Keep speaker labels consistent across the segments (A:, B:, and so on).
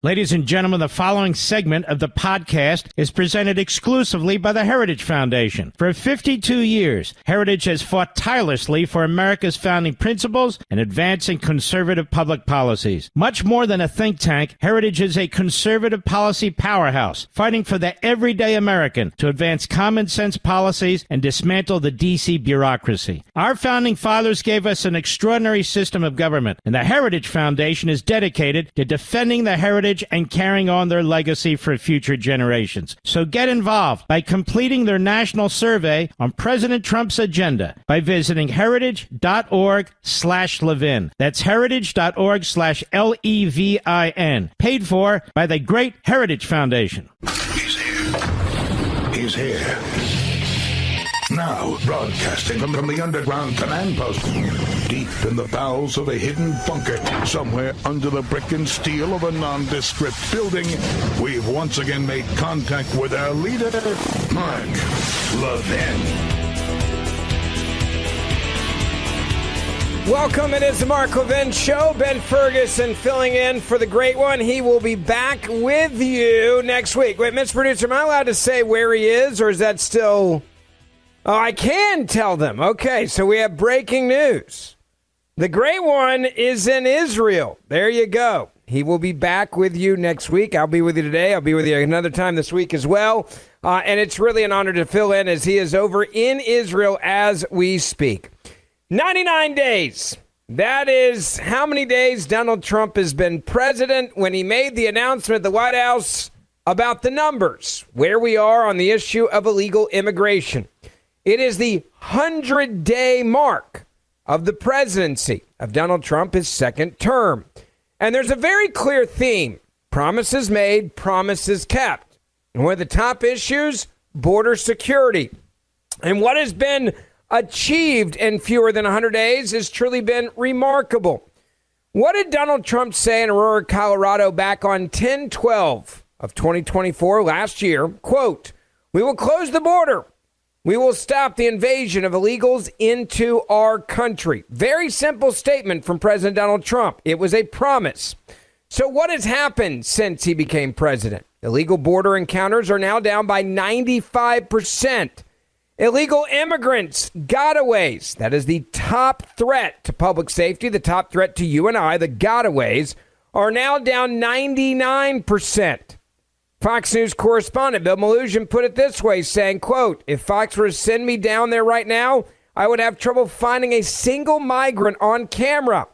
A: Ladies and gentlemen, the following segment of the podcast is presented exclusively by the Heritage Foundation. For 52 years, Heritage has fought tirelessly for America's founding principles and advancing conservative public policies. Much more than a think tank, Heritage is a conservative policy powerhouse, fighting for the everyday American to advance common sense policies and dismantle the D.C. bureaucracy. Our founding fathers gave us an extraordinary system of government, and the Heritage Foundation is dedicated to defending the heritage and carrying on their legacy for future generations. So get involved by completing their national survey on President Trump's agenda by visiting heritage.org/Levin. That's heritage.org/LEVIN. Paid for by the Great Heritage Foundation.
B: He's here. He's here. Now, broadcasting from the underground command post, deep in the bowels of a hidden bunker, somewhere under the brick and steel of a nondescript building, we've once again made contact with our leader, Mark Levin.
C: Welcome, it is the Mark Levin Show. Ben Ferguson filling in for the great one. He will be back with you next week. Wait, Mr. Producer, am I allowed to say where he is, or is that still... Oh, I can tell them. Okay, so we have breaking news. The great one is in Israel. There you go. He will be back with you next week. I'll be with you today. I'll be with you another time this week as well. And it's really an honor to fill in as he is over in Israel as we speak. 99 days. That is how many days Donald Trump has been president when he made the announcement at the White House about the numbers, where we are on the issue of illegal immigration. It is the 100-day mark of the presidency of Donald Trump, his second term. And there's a very clear theme. Promises made, promises kept. And one of the top issues, border security. And what has been achieved in fewer than 100 days has truly been remarkable. What did Donald Trump say in Aurora, Colorado back on 10/12 of 2024 last year? Quote, "We will close the border. We will stop the invasion of illegals into our country." Very simple statement from President Donald Trump. It was a promise. So what has happened since he became president? Illegal border encounters are now down by 95%. Illegal immigrants, gotaways, that is the top threat to public safety, the top threat to you and I, the gotaways, are now down 99%. Fox News correspondent Bill Malugin put it this way, saying, quote, "If Fox were to send me down there right now, I would have trouble finding a single migrant on camera."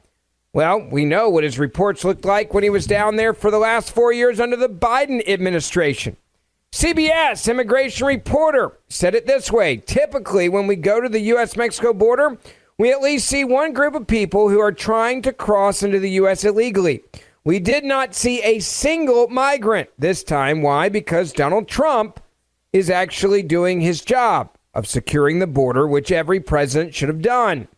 C: Well, we know what his reports looked like when he was down there for the last 4 years under the Biden administration. CBS immigration reporter said it this way: typically, when we go to the U.S.-Mexico border, we at least see one group of people who are trying to cross into the U.S. illegally. We did not see a single migrant this time. Why? Because Donald Trump is actually doing his job of securing the border, which every president should have done.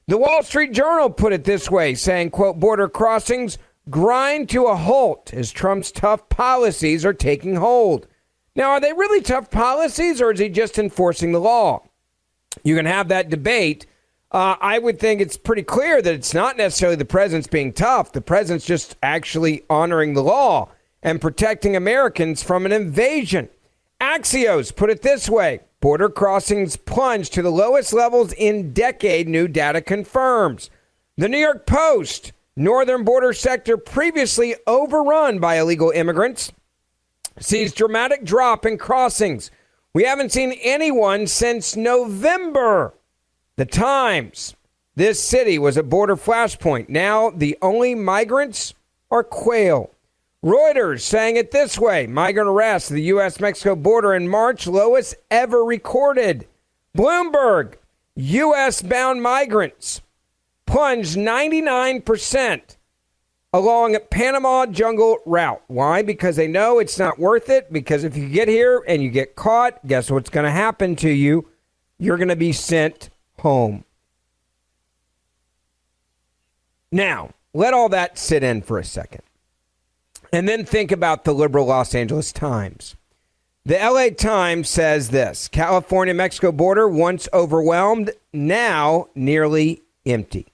C: The Wall Street Journal put it this way, saying, quote, "Border crossings grind to a halt as Trump's tough policies are taking hold." Now, are they really tough policies, or is he just enforcing the law? You can have that debate. I would think it's pretty clear that it's not necessarily the president's being tough. The president's just actually honoring the law and protecting Americans from an invasion. Axios put it this way: border crossings plunged to the lowest levels in decade, new data confirms. The New York Post, northern border sector previously overrun by illegal immigrants, sees dramatic drop in crossings. We haven't seen anyone since November. The Times, this city was a border flashpoint. Now the only migrants are quail. Reuters saying it this way: migrant arrests at the U.S.-Mexico border in March, lowest ever recorded. Bloomberg, U.S.-bound migrants plunged 99% along Panama jungle route. Why? Because they know it's not worth it. Because if you get here and you get caught, guess what's going to happen to you? You're going to be sent home. Now, let all that sit in for a second. And then think about the liberal Los Angeles Times. The LA Times says this: California-Mexico border once overwhelmed, now nearly empty.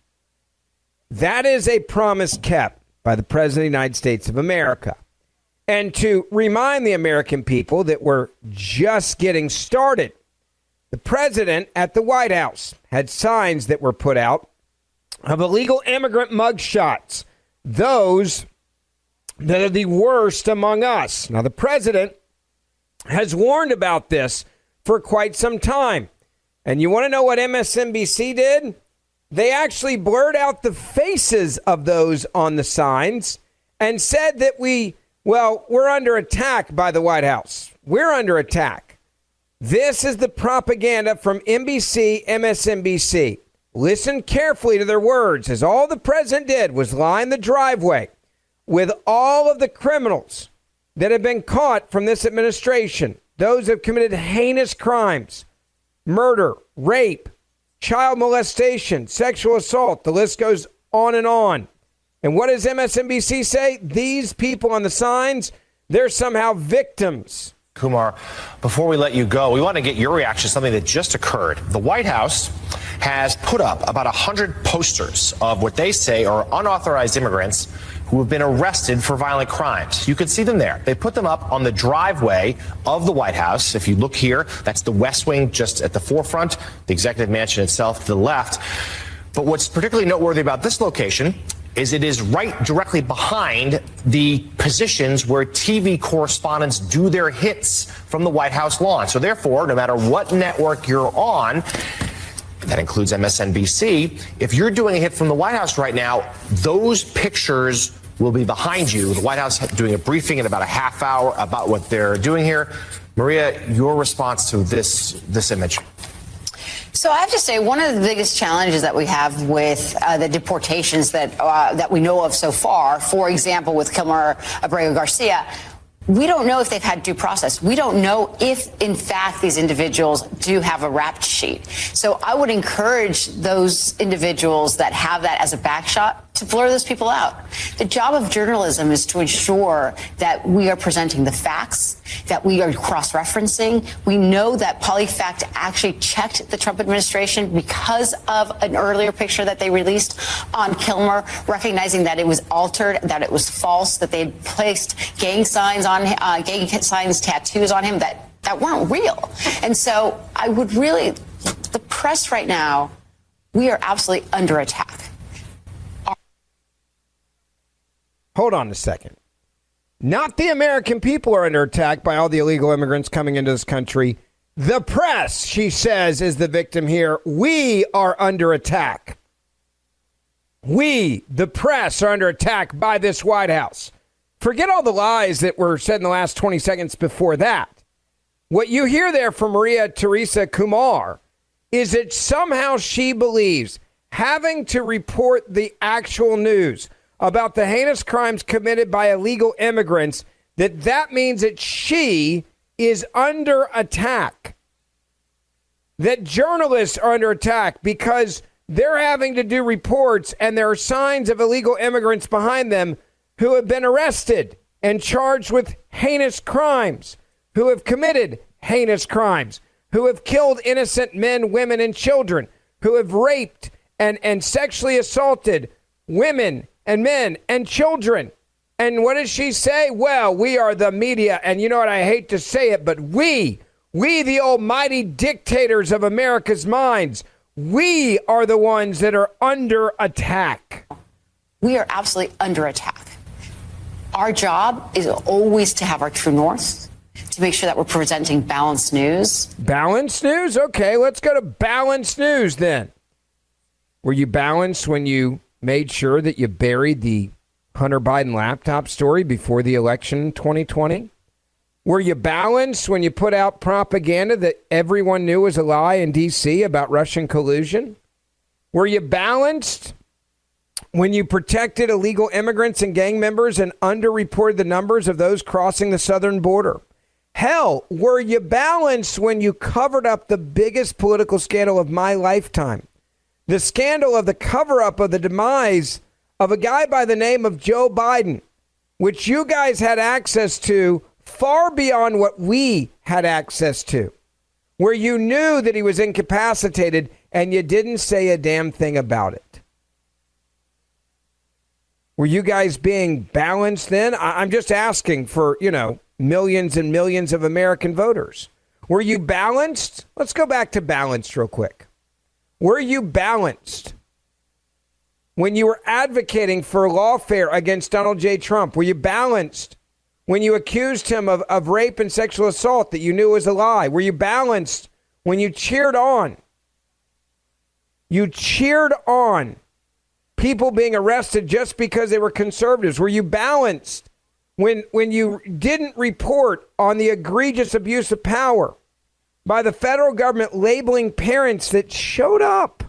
C: That is a promise kept by the President of the United States of America. and to remind the American people that we're just getting started. The president at the White House had signs that were put out of illegal immigrant mugshots, those that are the worst among us. Now, the president has warned about this for quite some time. And you want to know what MSNBC did? They actually blurred out the faces of those on the signs and said that we're under attack by the White House. We're under attack. This is the propaganda from NBC, MSNBC. Listen carefully to their words, as all the president did was line the driveway with all of the criminals that have been caught from this administration. Those have committed heinous crimes, murder, rape, child molestation, sexual assault. The list goes on and on. And what does MSNBC say? These people on the signs, they're somehow victims.
D: Kumar, before we let you go, we want to get your reaction to something that just occurred. The White House has put up about 100 posters of what they say are unauthorized immigrants who have been arrested for violent crimes. You can see them there. They put them up on the driveway of the White House. If you look here, that's the West Wing just at the forefront, the executive mansion itself to the left. But what's particularly noteworthy about this location is it is right directly behind the positions where TV correspondents do their hits from the White House lawn. So therefore, no matter what network you're on, that includes MSNBC, if you're doing a hit from the White House right now, those pictures will be behind you. The White House doing a briefing in about a half hour about what they're doing here. Maria, your response to this image.
E: So I have to say, one of the biggest challenges that we have with the deportations that we know of so far, for example, with Kilmer Abrego Garcia, we don't know if they've had due process. We don't know if, in fact, these individuals do have a rap sheet. So I would encourage those individuals that have that as a backshot to blur those people out. The job of journalism is to ensure that we are presenting the facts, that we are cross-referencing. We know that PolyFact actually checked the Trump administration because of an earlier picture that they released on Kilmer, recognizing that it was altered, that it was false, that they had placed gang signs, tattoos on him that weren't real. And so I would really, the press right now, we are absolutely under attack.
C: Hold on a second. Not the American people are under attack by all the illegal immigrants coming into this country. The press, she says, is the victim here. We are under attack. We, the press, are under attack by this White House. Forget all the lies that were said in the last 20 seconds before that. What you hear there from Maria Teresa Kumar is that somehow she believes having to report the actual news about the heinous crimes committed by illegal immigrants, that means that she is under attack. That journalists are under attack because they're having to do reports and there are signs of illegal immigrants behind them who have been arrested and charged with heinous crimes, who have committed heinous crimes, who have killed innocent men, women, and children, who have raped and sexually assaulted women and men and children. And what does she say? Well, we are the media. And you know what? I hate to say it, but we, the almighty dictators of America's minds, we are the ones that are under attack.
E: We are absolutely under attack. Our job is always to have our true north, to make sure that we're presenting balanced news.
C: Balanced news? Okay, let's go to balanced news then. Were you balanced when you made sure that you buried the Hunter Biden laptop story before the election in 2020? Were you balanced when you put out propaganda that everyone knew was a lie in D.C. about Russian collusion? Were you balanced when you protected illegal immigrants and gang members and underreported the numbers of those crossing the southern border? Hell, were you balanced when you covered up the biggest political scandal of my lifetime? The scandal of the cover-up of the demise of a guy by the name of Joe Biden, which you guys had access to far beyond what we had access to, where you knew that he was incapacitated and you didn't say a damn thing about it. Were you guys being balanced then? I'm just asking for, millions and millions of American voters. Were you balanced? Let's go back to balanced real quick. Were you balanced when you were advocating for lawfare against Donald J. Trump? Were you balanced when you accused him of rape and sexual assault that you knew was a lie? Were you balanced when you cheered on? You cheered on people being arrested just because they were conservatives. Were you balanced when you didn't report on the egregious abuse of power by the federal government labeling parents that showed up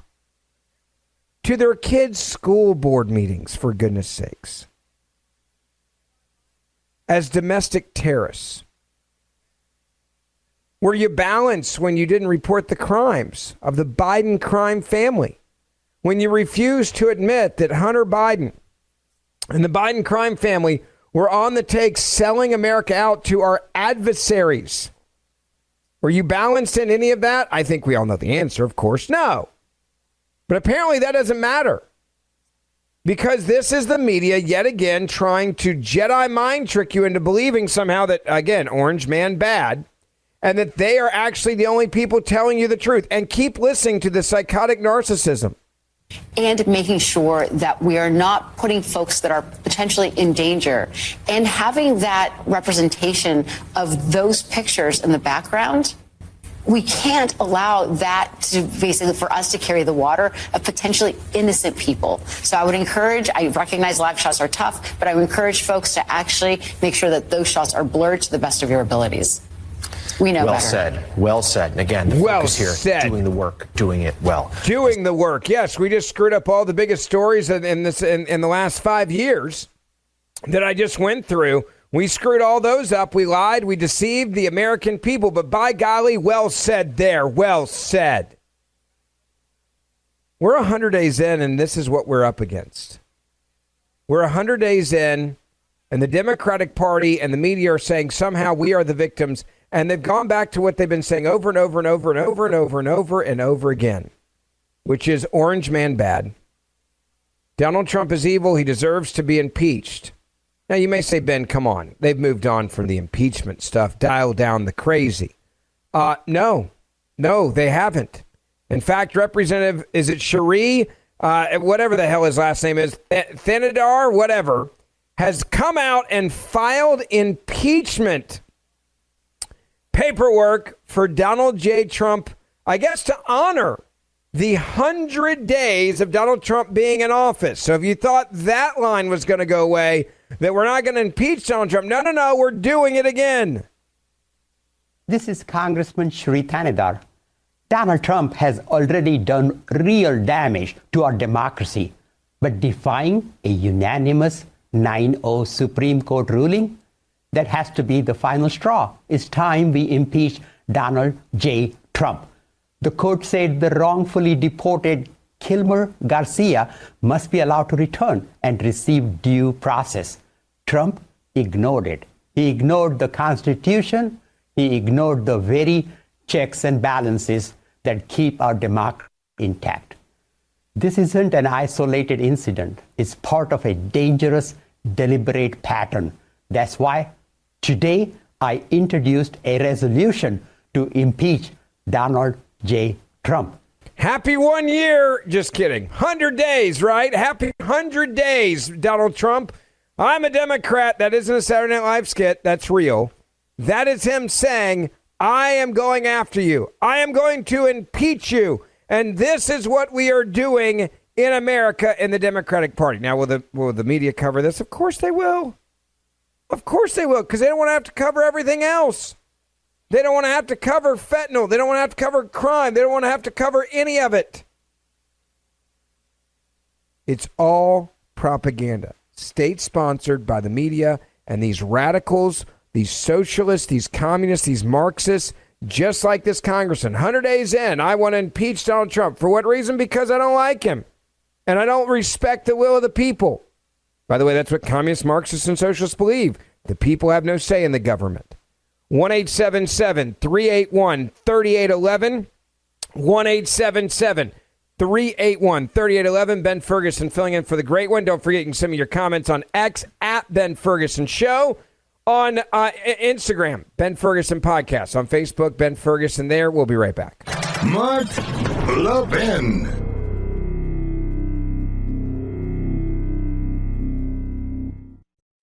C: to their kids' school board meetings, for goodness sakes, as domestic terrorists? Were you balanced when you didn't report the crimes of the Biden crime family? When you refused to admit that Hunter Biden and the Biden crime family were on the take selling America out to our adversaries? Were you balanced in any of that? I think we all know the answer, of course, no. But apparently that doesn't matter, because this is the media yet again trying to Jedi mind trick you into believing somehow that, again, orange man bad, and that they are actually the only people telling you the truth. And keep listening to the psychotic narcissism.
E: And making sure that we are not putting folks that are potentially in danger, and having that representation of those pictures in the background. We can't allow that to basically for us to carry the water of potentially innocent people. So I would encourage, I recognize live shots are tough, but I would encourage folks to actually make sure that those shots are blurred to the best of your abilities. We know better.
D: Well said. And again, the focus here, doing the work, doing it well.
C: Doing the work. Yes, we just screwed up all the biggest stories in the last 5 years that I just went through. We screwed all those up. We lied. We deceived the American people. But by golly, well said there. Well said. We're 100 days in, and this is what we're up against. We're 100 days in, and the Democratic Party and the media are saying somehow we are the victims. And they've gone back to what they've been saying over and over and over and over and over and over and over again, which is orange man bad. Donald Trump is evil. He deserves to be impeached. Now, you may say, Ben, come on. They've moved on from the impeachment stuff. Dial down the crazy. No, they haven't. In fact, Representative, is it Shri, whatever the hell his last name is, Thanedar, whatever, has come out and filed impeachment paperwork for Donald J. Trump, I guess to honor the 100 days of Donald Trump being in office. So if you thought that line was going to go away, that we're not going to impeach Donald Trump, no, we're doing it again.
F: This is Congressman Shri Thanedar. Donald Trump has already done real damage to our democracy, but defying a unanimous 9-0 Supreme Court ruling, that has to be the final straw. It's time we impeach Donald J. Trump. The court said the wrongfully deported Kilmer Garcia must be allowed to return and receive due process. Trump ignored it. He ignored the Constitution. He ignored the very checks and balances that keep our democracy intact. This isn't an isolated incident. It's part of a dangerous, deliberate pattern. That's why today, I introduced a resolution to impeach Donald J. Trump.
C: Happy 1 year. Just kidding. 100 days, right? Happy 100 days, Donald Trump. I'm a Democrat. That isn't a Saturday Night Live skit. That's real. That is him saying, I am going after you. I am going to impeach you. And this is what we are doing in America in the Democratic Party. Now, will the media cover this? Of course they will. Of course they will, because they don't want to have to cover everything else. They don't want to have to cover fentanyl. They don't want to have to cover crime. They don't want to have to cover any of it. It's all propaganda, state-sponsored by the media and these radicals, these socialists, these communists, these Marxists, just like this congressman. 100 days in, I want to impeach Donald Trump. For what reason? Because I don't like him, and I don't respect the will of the people. By the way, that's what communists, Marxists, and socialists believe. The people have no say in the government. 1-877-381-3811. 1-877 381-3811. Ben Ferguson filling in for the great one. Don't forget, you can send me your comments on X at Ben Ferguson Show. On Instagram, Ben Ferguson Podcast. On Facebook, Ben Ferguson there. We'll be right back.
B: Mark Levin.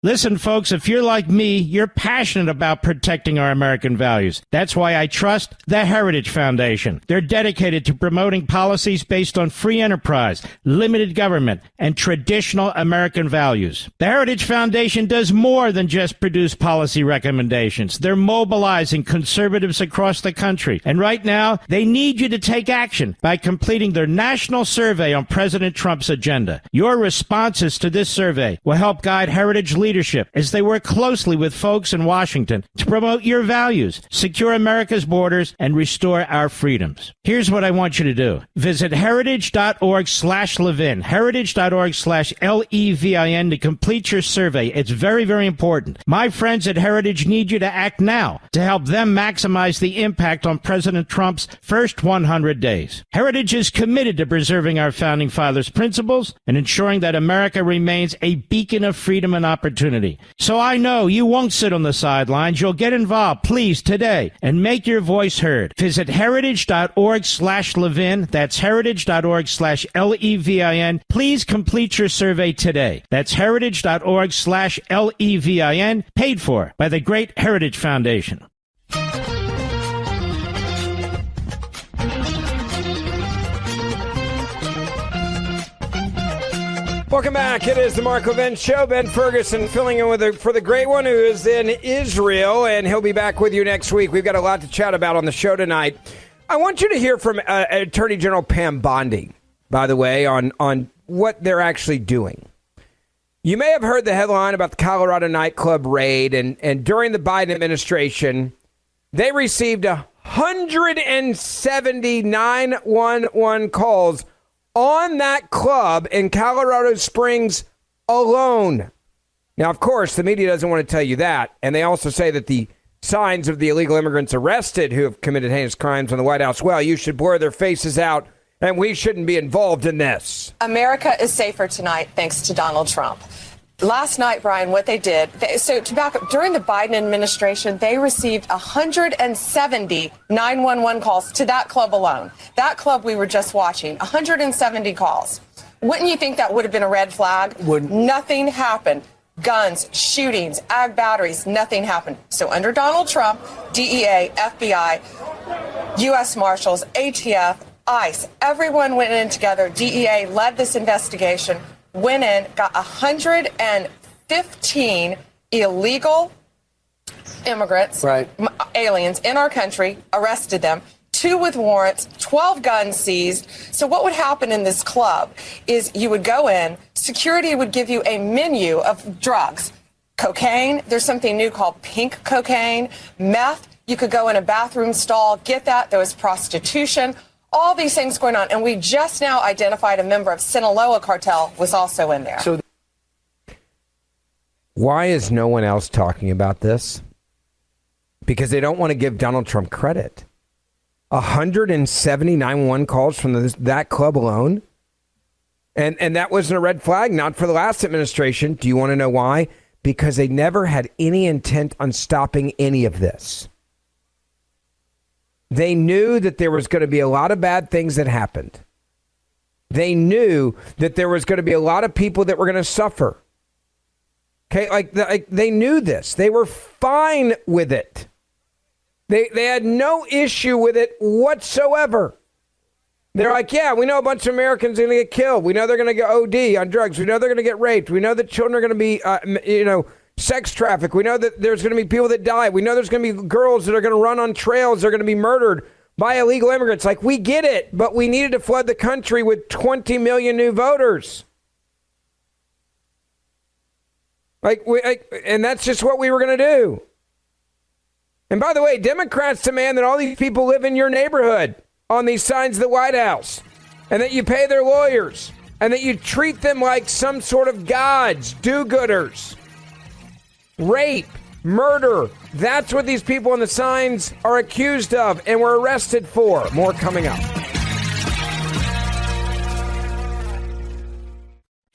A: Listen, folks, if you're like me, you're passionate about protecting our American values. That's why I trust the Heritage Foundation. They're dedicated to promoting policies based on free enterprise, limited government, and traditional American values. The Heritage Foundation does more than just produce policy recommendations. They're mobilizing conservatives across the country. And right now, they need you to take action by completing their national survey on President Trump's agenda. Your responses to this survey will help guide Heritage leadership as they work closely with folks in Washington to promote your values, secure America's borders, and restore our freedoms. Here's what I want you to do. Visit heritage.org/Levin, heritage.org/LEVIN to complete your survey. It's very, very important. My friends at Heritage need you to act now to help them maximize the impact on President Trump's first 100 days. Heritage is committed to preserving our founding fathers' principles and ensuring that America remains a beacon of freedom and opportunity. So I know you won't sit on the sidelines. You'll get involved, please, today, and make your voice heard. Visit heritage.org/Levin. That's heritage.org/LEVIN. Please complete your survey today. That's heritage.org/LEVIN, paid for by the Great Heritage Foundation.
C: Welcome back. It is the Mark Levin Show. Ben Ferguson filling in for the great one who is in Israel, and he'll be back with you next week. We've got a lot to chat about on the show tonight. I want you to hear from Attorney General Pam Bondi, by the way, on what they're actually doing. You may have heard the headline about the Colorado nightclub raid, and during the Biden administration, they received 170 911 calls on that club in Colorado Springs alone. Now, of course, the media doesn't want to tell you that. And they also say that the signs of the illegal immigrants arrested who have committed heinous crimes on the White House, well, you should blur their faces out, and we shouldn't be involved in this.
G: America is safer tonight thanks to Donald Trump. Last night, Brian, what they did, to back up, during the Biden administration, they received 170 911 calls to that club alone. That club we were just watching, 170 calls. Wouldn't you think that would have been a red flag?
C: Wouldn't.
G: Nothing happened. Guns, shootings, ag batteries, nothing happened. So under Donald Trump, DEA, FBI, U.S. Marshals, ATF, ICE, everyone went in together. DEA led this investigation. Went in, got 115 illegal immigrants, aliens in our country, arrested them, 2 with warrants, 12 guns seized. So what would happen in this club is you would go in, security would give you a menu of drugs, cocaine, there's something new called pink cocaine, meth, you could go in a bathroom stall, get that, there was prostitution, all these things going on. And we just now identified a member of Sinaloa cartel was also in there.
C: So why is no one else talking about this? Because they don't want to give Donald Trump credit. 170 911 calls from that club alone. And that wasn't a red flag, not for the last administration. Do you want to know why? Because they never had any intent on stopping any of this. They knew that there was going to be a lot of bad things that happened. They knew that there was going to be a lot of people that were going to suffer. Okay, like they knew this. They were fine with it. They had no issue with it whatsoever. They're like, yeah, we know a bunch of Americans are going to get killed. We know they're going to get OD on drugs. We know they're going to get raped. We know that children are going to be, sex trafficked. We know that there's going to be people that die. We know there's going to be girls that are going to run on trails. They're going to be murdered by illegal immigrants. Like, we get it, but we needed to flood the country with 20 million new voters. And that's just what we were going to do. And by the way, Democrats demand that all these people live in your neighborhood on these signs of the White House, and that you pay their lawyers, and that you treat them like some sort of gods, do-gooders. Rape, murder, that's what these people on the signs are accused of and were arrested for. More coming up.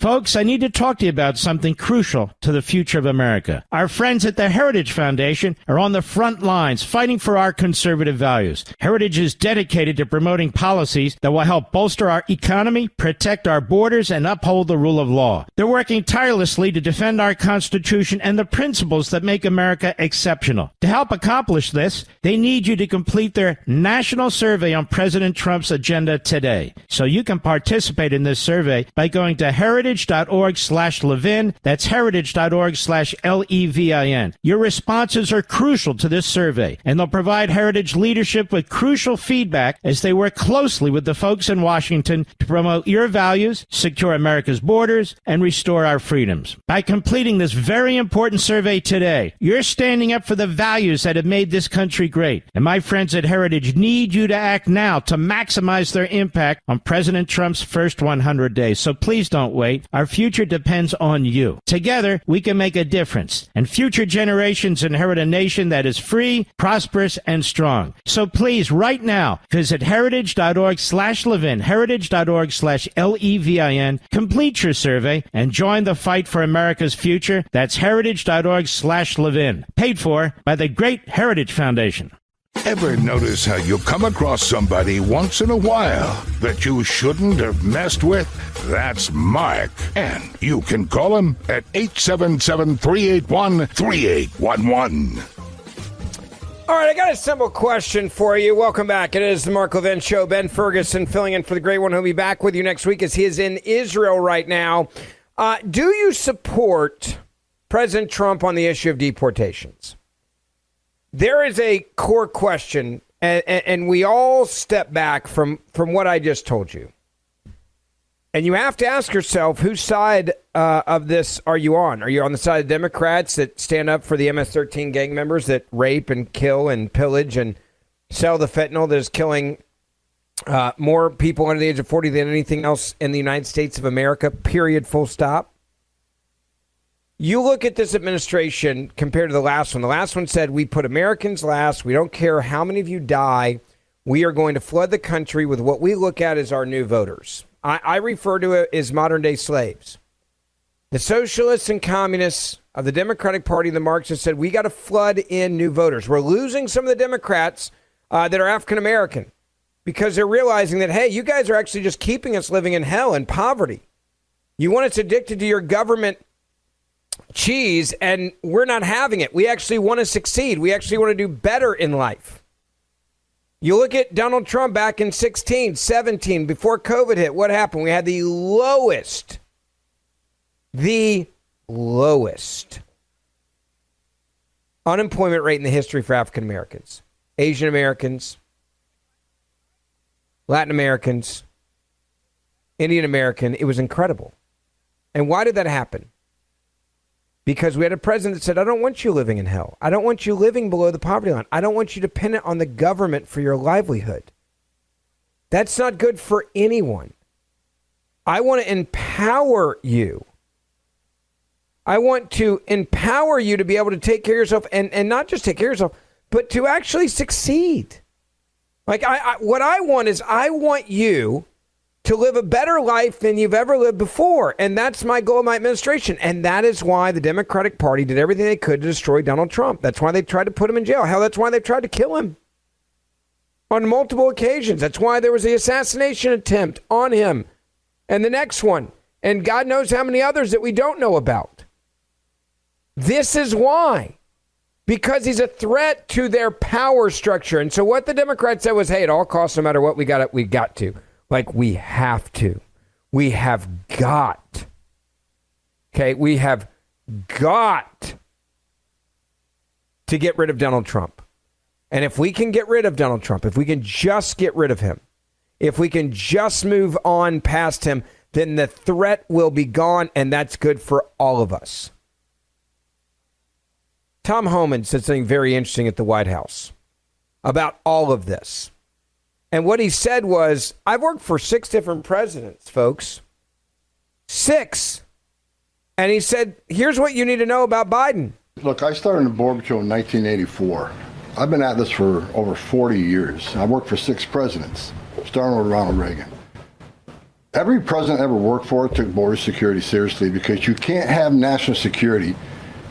A: Folks, I need to talk to you about something crucial to the future of America. Our friends at the Heritage Foundation are on the front lines fighting for our conservative values. Heritage is dedicated to promoting policies that will help bolster our economy, protect our borders, and uphold the rule of law. They're working tirelessly to defend our Constitution and the principles that make America exceptional. To help accomplish this, they need you to complete their national survey on President Trump's agenda today. So you can participate in this survey by going to heritage.org/Levin. That's heritage.org/Levin. Your responses are crucial to this survey, and they'll provide Heritage leadership with crucial feedback as they work closely with the folks in Washington to promote your values, secure America's borders, and restore our freedoms. By completing this very important survey today, you're standing up for the values that have made this country great. And my friends at Heritage need you to act now to maximize their impact on President Trump's first 100 days. So please don't wait. Our future depends on you. Together, we can make a difference, and future generations inherit a nation that is free, prosperous, and strong. So please, right now, visit heritage.org/Levin, heritage.org/Levin, complete your survey, and join the fight for America's future. That's heritage.org/Levin, paid for by the Great Heritage Foundation.
B: Ever notice how you come across somebody once in a while that you shouldn't have messed with? That's Mark. And you can call him at 877-381-3811.
C: All right, I got a simple question for you. Welcome back. It is the Mark Levin Show. Ben Ferguson filling in for the great one who'll be back with you next week as he is in Israel right now. Do you support President Trump on the issue of deportations? There is a core question, and we all step back from what I just told you. And you have to ask yourself, whose side of this are you on? Are you on the side of Democrats that stand up for the MS-13 gang members that rape and kill and pillage and sell the fentanyl that is killing more people under the age of 40 than anything else in the United States of America, period, full stop? You look at this administration compared to the last one. The last one said, we put Americans last. We don't care how many of you die. We are going to flood the country with what we look at as our new voters. I refer to it as modern day slaves. The socialists and communists of the Democratic Party, the Marxists, said, we got to flood in new voters. We're losing some of the Democrats that are African American because they're realizing that, hey, you guys are actually just keeping us living in hell and poverty. You want us addicted to your government cheese, and we're not having it. We actually want to succeed. We actually want to do better in life. You look at Donald Trump back in 16, 17, before COVID hit. What happened? We had the lowest unemployment rate in the history for African Americans, Asian Americans, Latin Americans, Indian American. It was incredible. And why did that happen? Because we had a president that said, I don't want you living in hell. I don't want you living below the poverty line. I don't want you dependent on the government for your livelihood. That's not good for anyone. I want to empower you. I want to empower you to be able to take care of yourself and not just take care of yourself, but to actually succeed. Like what I want is I want you to live a better life than you've ever lived before. And that's my goal of my administration. And that is why the Democratic Party did everything they could to destroy Donald Trump. That's why they tried to put him in jail. Hell, that's why they tried to kill him on multiple occasions. That's why there was the assassination attempt on him and the next one. And God knows how many others that we don't know about. This is why. Because he's a threat to their power structure. And so what the Democrats said was, hey, at all costs, no matter what, we got to. Like, we have to. We have got. Okay, we have got to get rid of Donald Trump. And if we can get rid of Donald Trump, if we can just get rid of him, if we can just move on past him, then the threat will be gone, and that's good for all of us. Tom Homan said something very interesting at the White House about all of this. And what he said was, I've worked for 6 different presidents, folks. 6. And he said, here's what you need to know about Biden.
H: Look, I started in Border Patrol in 1984. I've been at this for over 40 years. I worked for 6 presidents, starting with Ronald Reagan. Every president ever worked for took border security seriously, because you can't have national security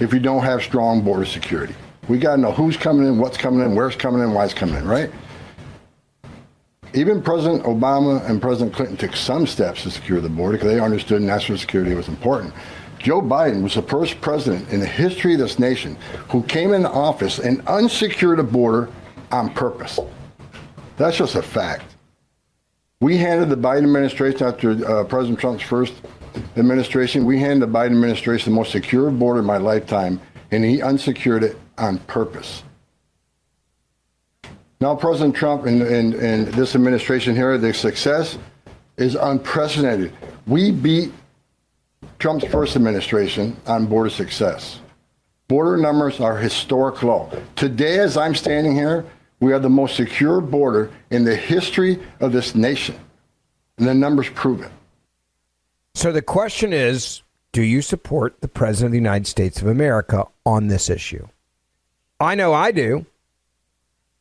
H: if you don't have strong border security. We got to know who's coming in, what's coming in, where's coming in, why it's coming in, right? Even President Obama and President Clinton took some steps to secure the border because they understood national security was important. Joe Biden was the first president in the history of this nation who came into office and unsecured the border on purpose. That's just a fact. We handed the Biden administration, after President Trump's first administration, we handed the Biden administration the most secure border in my lifetime, and he unsecured it on purpose. Now, President Trump and this administration here, their success is unprecedented. We beat Trump's first administration on border success. Border numbers are historic low. Today, as I'm standing here, we have the most secure border in the history of this nation. And the numbers prove it.
C: So the question is, do you support the President of the United States of America on this issue? I know I do.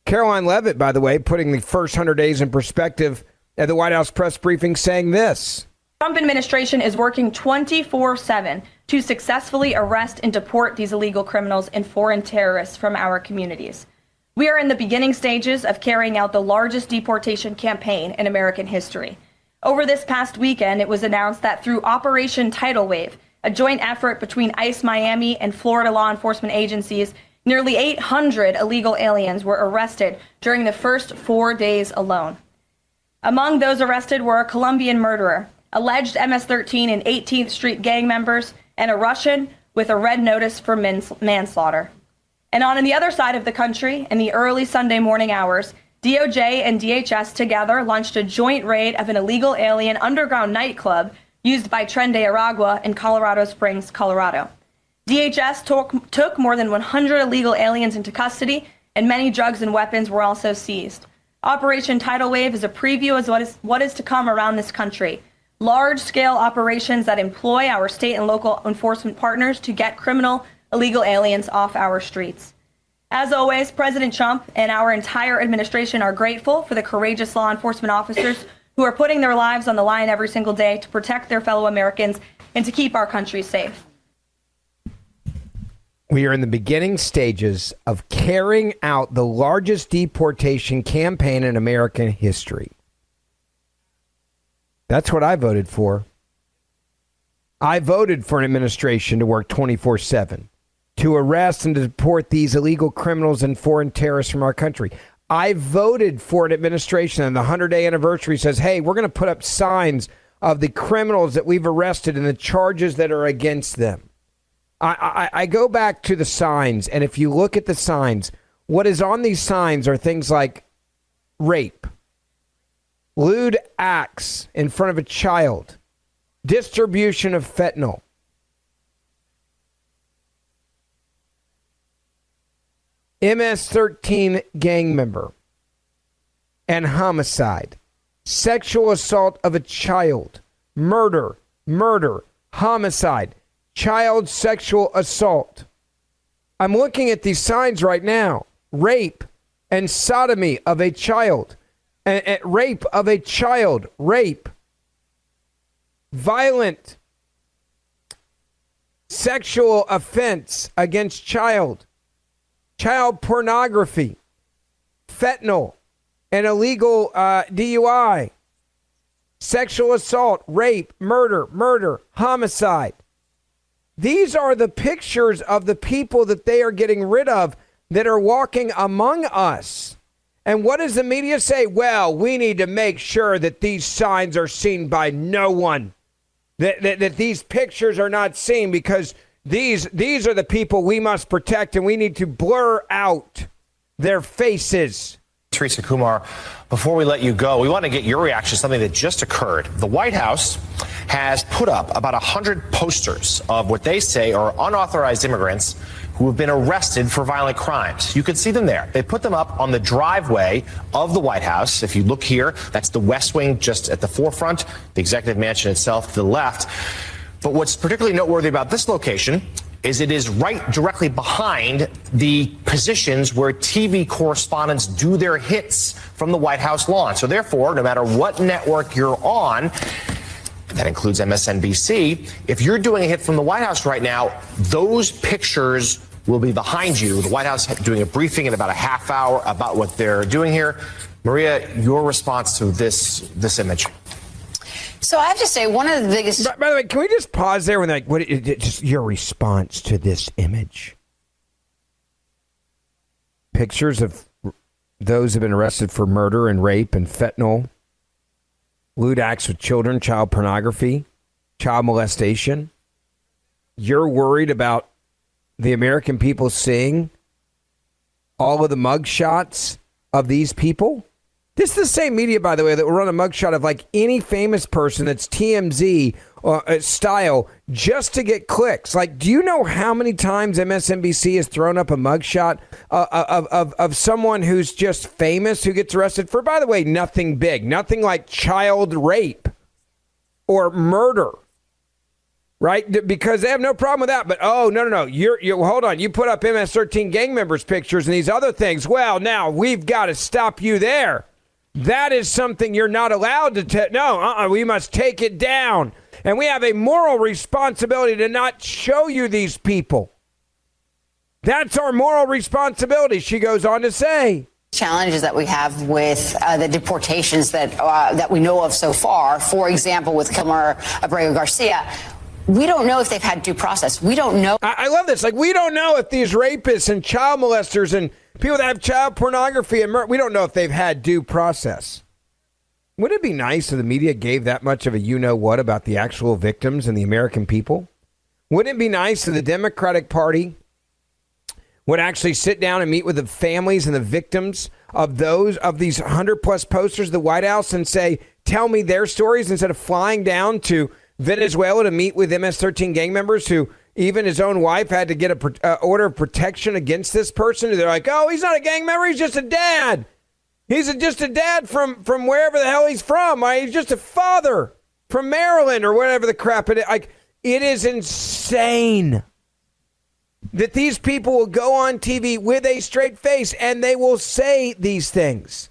C: Caroline Levitt, by the way, putting the first 100 days in perspective at the White House press briefing, saying this.
I: Trump administration is working 24/7 to successfully arrest and deport these illegal criminals and foreign terrorists from our communities. We are in the beginning stages of carrying out the largest deportation campaign in American history. Over this past weekend, it was announced that through Operation Tidal Wave, a joint effort between ICE Miami and Florida law enforcement agencies, nearly 800 illegal aliens were arrested during the first 4 days alone. Among those arrested were a Colombian murderer, alleged MS-13 and 18th Street gang members, and a Russian with a red notice for manslaughter. And on the other side of the country, in the early Sunday morning hours, DOJ and DHS together launched a joint raid of an illegal alien underground nightclub used by Tren de Aragua in Colorado Springs, Colorado. DHS took more than 100 illegal aliens into custody, and many drugs and weapons were also seized. Operation Tidal Wave is a preview of what is to come around this country. Large-scale operations that employ our state and local enforcement partners to get criminal illegal aliens off our streets. As always, President Trump and our entire administration are grateful for the courageous law enforcement officers who are putting their lives on the line every single day to protect their fellow Americans and to keep our country safe.
C: We are in the beginning stages of carrying out the largest deportation campaign in American history. That's what I voted for. I voted for an administration to work 24/7, to arrest and to deport these illegal criminals and foreign terrorists from our country. I voted for an administration, and the 100-day anniversary says, hey, we're going to put up signs of the criminals that we've arrested and the charges that are against them. I go back to the signs, and if you look at the signs, what is on these signs are things like rape, lewd acts in front of a child, distribution of fentanyl, MS-13 gang member, and homicide, sexual assault of a child, murder, homicide, child sexual assault. I'm looking at these signs right now. Rape and sodomy of a child. Rape of a child. Rape. Violent sexual offense against child. Child pornography. Fentanyl. An illegal DUI. Sexual assault. Rape. Murder. Homicide. These are the pictures of the people that they are getting rid of that are walking among us. And what does the media say? Well, we need to make sure that these signs are seen by no one. That these pictures are not seen, because these are the people we must protect, and we need to blur out their faces.
D: Teresa Kumar, before we let you go, we want to get your reaction to something that just occurred. The White House has put up about 100 posters of what they say are unauthorized immigrants who have been arrested for violent crimes. You can see them there. They put them up on the driveway of the White House. If you look here, that's the West Wing just at the forefront, the executive mansion itself to the left. But what's particularly noteworthy about this location is it is right directly behind the positions where TV correspondents do their hits from the White House lawn. So therefore, no matter what network you're on, That includes MSNBC. If you're doing a hit from the White House right now, those pictures will be behind you. The White House doing a briefing in about a half hour about what they're doing here. Maria, your response to this image.
E: So I have to say, one of the biggest...
C: By the way, can we just pause there when just your response to this image? Pictures of those who have been arrested for murder and rape and fentanyl, lewd acts with children, child pornography, child molestation. You're worried about the American people seeing all of the mugshots of these people? This is the same media, by the way, that will run a mugshot of like any famous person that's TMZ style just to get clicks. Like, do you know how many times MSNBC has thrown up a mugshot of someone who's just famous who gets arrested for, by the way, nothing big, nothing like child rape or murder, right? Because they have no problem with that. But, oh, no. You hold on. You put up MS-13 gang members pictures and these other things. Well, now we've got to stop you there. That is something you're not allowed to we must take it down. And we have a moral responsibility to not show you these people. That's our moral responsibility, she goes on to say.
E: Challenges that we have with the deportations that we know of so far, for example, with Kilmer Abrego Garcia, we don't know if they've had due process. We don't know.
C: I love this. Like, we don't know if these rapists and child molesters and people that have child pornography and we don't know if they've had due process. Wouldn't it be nice if the media gave that much of a you-know-what about the actual victims and the American people? Wouldn't it be nice if the Democratic Party would actually sit down and meet with the families and the victims of these 100-plus posters of the White House and say, tell me their stories, instead of flying down to Venezuela to meet with MS-13 gang members who even his own wife had to get an order of protection against this person? They're like, oh, he's not a gang member, he's just a dad. He's just a dad from wherever the hell he's from. He's just a father from Maryland or whatever the crap it is. Like, it is insane that these people will go on TV with a straight face and they will say these things.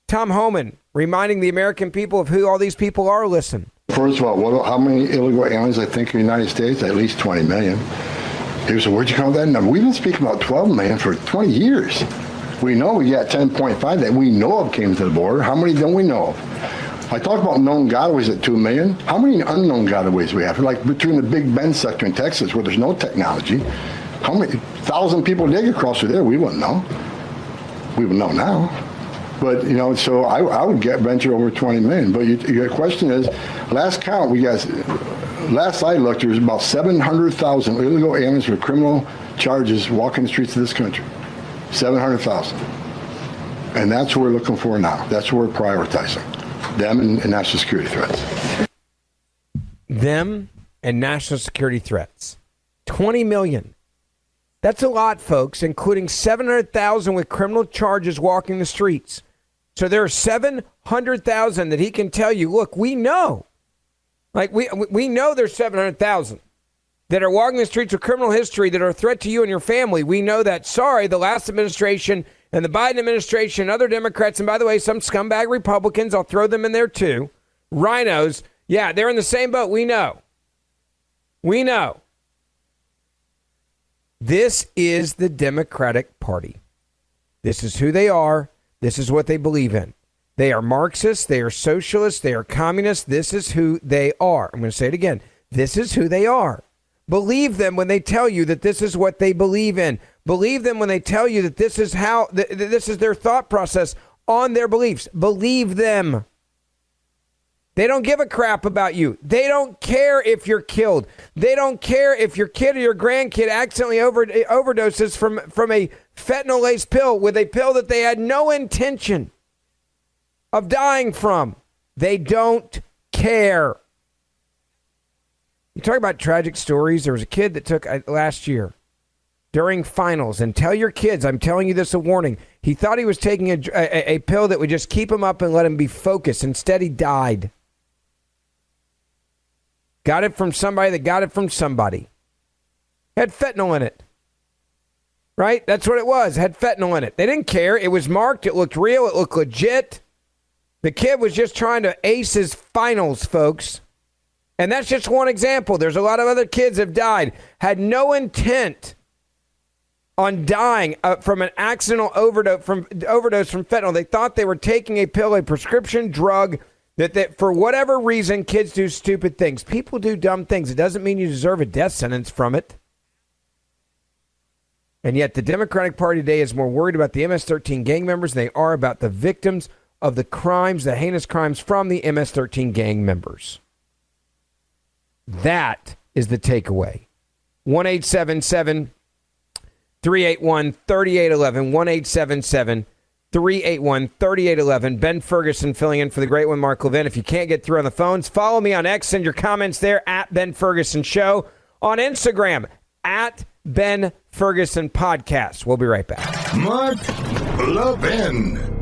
C: Tom Homan reminding the American people of who all these people are. Listen.
H: First of all, how many illegal aliens I think in the United States? At least 20 million. He said, where'd you come with that number? We've been speaking about 12 million for 20 years. We know we got 10.5 that we know of came to the border. How many don't we know of? I talk about known gotaways at 2 million. How many unknown gotaways we have? Like between the Big Bend sector in Texas where there's no technology, how many 1,000 people did get across through there? We wouldn't know. We would know now. But, so I would venture over 20 million. But your question is, last count, last I looked, there was about 700,000 illegal aliens with criminal charges walking the streets of this country. 700,000. And that's what we're looking for now. That's what we're prioritizing. Them and national security threats.
C: Them and national security threats. 20 million. That's a lot, folks, including 700,000 with criminal charges walking the streets. So there are 700,000 that he can tell you, look, we know. Like, we know there's 700,000 that are walking the streets with criminal history that are a threat to you and your family. We know that. Sorry, the last administration and the Biden administration and other Democrats, and by the way, some scumbag Republicans, I'll throw them in there too, rhinos, yeah, they're in the same boat. We know. We know. This is the Democratic Party. This is who they are. This is what they believe in. They are Marxists. They are socialists. They are communists. This is who they are. I'm going to say it again. This is who they are. Believe them when they tell you that this is what they believe in. Believe them when they tell you that this is how this is their thought process on their beliefs. Believe them. They don't give a crap about you. They don't care if you're killed. They don't care if your kid or your grandkid accidentally overdoses from a fentanyl-laced pill with a pill that they had no intention of dying from. They don't care. You talk about tragic stories. There was a kid that took last year during finals, and tell your kids, I'm telling you this a warning, he thought he was taking a pill that would just keep him up and let him be focused. Instead, he died. Got it from somebody that got it from somebody. Had fentanyl in it. Right? That's what it was. Had fentanyl in it. They didn't care. It was marked. It looked real. It looked legit. The kid was just trying to ace his finals, folks. And that's just one example. There's a lot of other kids have died, had no intent on dying from an accidental overdose from fentanyl. They thought they were taking a pill, a prescription drug, that for whatever reason, kids do stupid things. People do dumb things. It doesn't mean you deserve a death sentence from it. And yet the Democratic Party today is more worried about the MS-13 gang members than they are about the victims of the crimes, the heinous crimes from the MS-13 gang members. That is the takeaway. 1-877-381-3811. 1-877-381-3811. Ben Ferguson filling in for the great one, Mark Levin. If you can't get through on the phones, follow me on X. Send your comments there at Ben Ferguson Show. On Instagram, at Ben Ferguson Podcast. We'll be right back.
B: Mark Levin.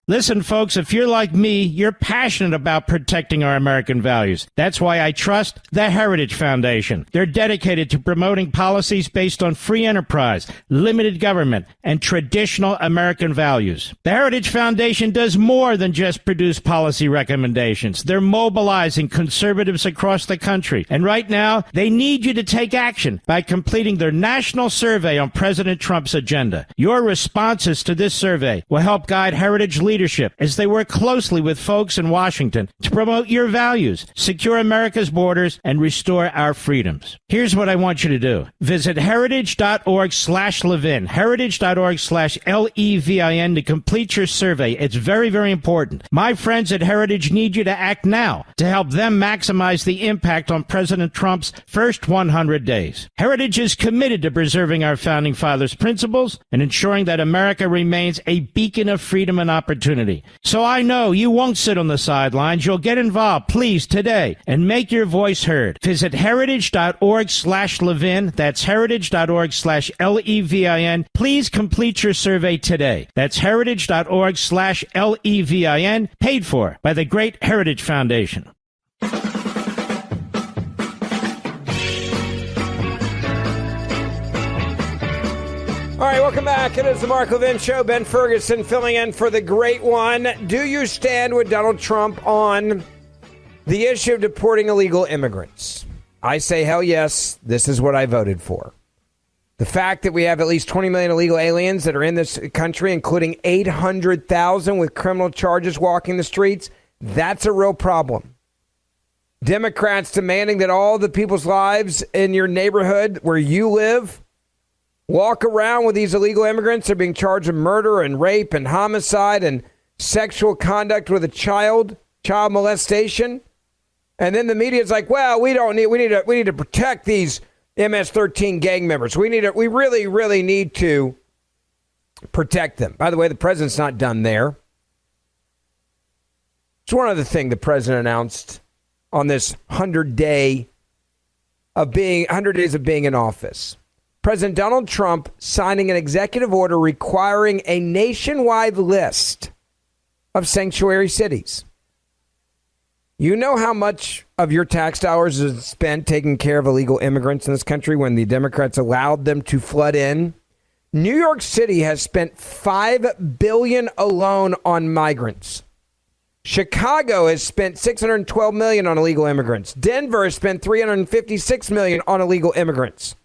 A: Listen, folks, if you're like me, you're passionate about protecting our American values. That's why I trust the Heritage Foundation. They're dedicated to promoting policies based on free enterprise, limited government, and traditional American values. The Heritage Foundation does more than just produce policy recommendations. They're mobilizing conservatives across the country. And right now, they need you to take action by completing their national survey on President Trump's agenda. Your responses to this survey will help guide Heritage leaders as they work closely with folks in Washington to promote your values, secure America's borders, and restore our freedoms. Here's what I want you to do. Visit heritage.org/Levin, heritage.org/LEVIN to complete your survey. It's very, very important. My friends at Heritage need you to act now to help them maximize the impact on President Trump's first 100 days. Heritage is committed to preserving our founding fathers' principles and ensuring that America remains a beacon of freedom and opportunity. So I know you won't sit on the sidelines. You'll get involved, please, today, and make your voice heard. Visit heritage.org/Levin. That's heritage.org/LEVIN. Please complete your survey today. That's heritage.org/LEVIN, paid for by the Great Heritage Foundation.
C: All right, welcome back. It is the Mark Levin Show. Ben Ferguson filling in for the great one. Do you stand with Donald Trump on the issue of deporting illegal immigrants? I say hell yes. This is what I voted for. The fact that we have at least 20 million illegal aliens that are in this country, including 800,000 with criminal charges walking the streets, that's a real problem. Democrats demanding that all the people's lives in your neighborhood where you live walk around with these illegal immigrants. They're being charged with murder and rape and homicide and sexual conduct with a child molestation. And then the media is like, well, we need to protect these MS-13 gang members. We really need to protect them. By the way, the president's not done there. It's one other thing the president announced on this 100 days of being in office. President Donald Trump signing an executive order requiring a nationwide list of sanctuary cities. You know how much of your tax dollars is spent taking care of illegal immigrants in this country when the Democrats allowed them to flood in? New York City has spent $5 billion alone on migrants. Chicago has spent $612 million on illegal immigrants. Denver has spent $356 million on illegal immigrants.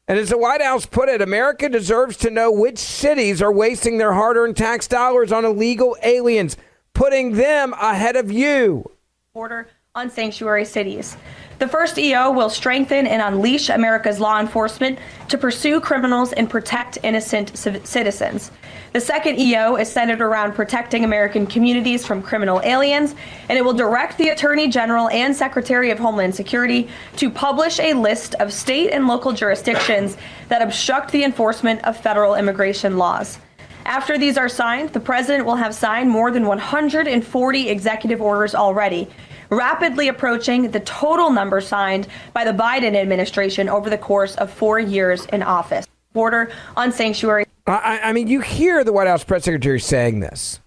C: And as the White House put it, America deserves to know which cities are wasting their hard-earned tax dollars on illegal aliens, putting them ahead of you.
I: Order on sanctuary cities. The first EO will strengthen and unleash America's law enforcement to pursue criminals and protect innocent citizens. The second EO is centered around protecting American communities from criminal aliens, and it will direct the Attorney General and Secretary of Homeland Security to publish a list of state and local jurisdictions that obstruct the enforcement of federal immigration laws. After these are signed, the president will have signed more than 140 executive orders already, rapidly approaching the total number signed by the Biden administration over the course of 4 years in office. Order on sanctuary.
C: I mean, you hear the White House press secretary saying this.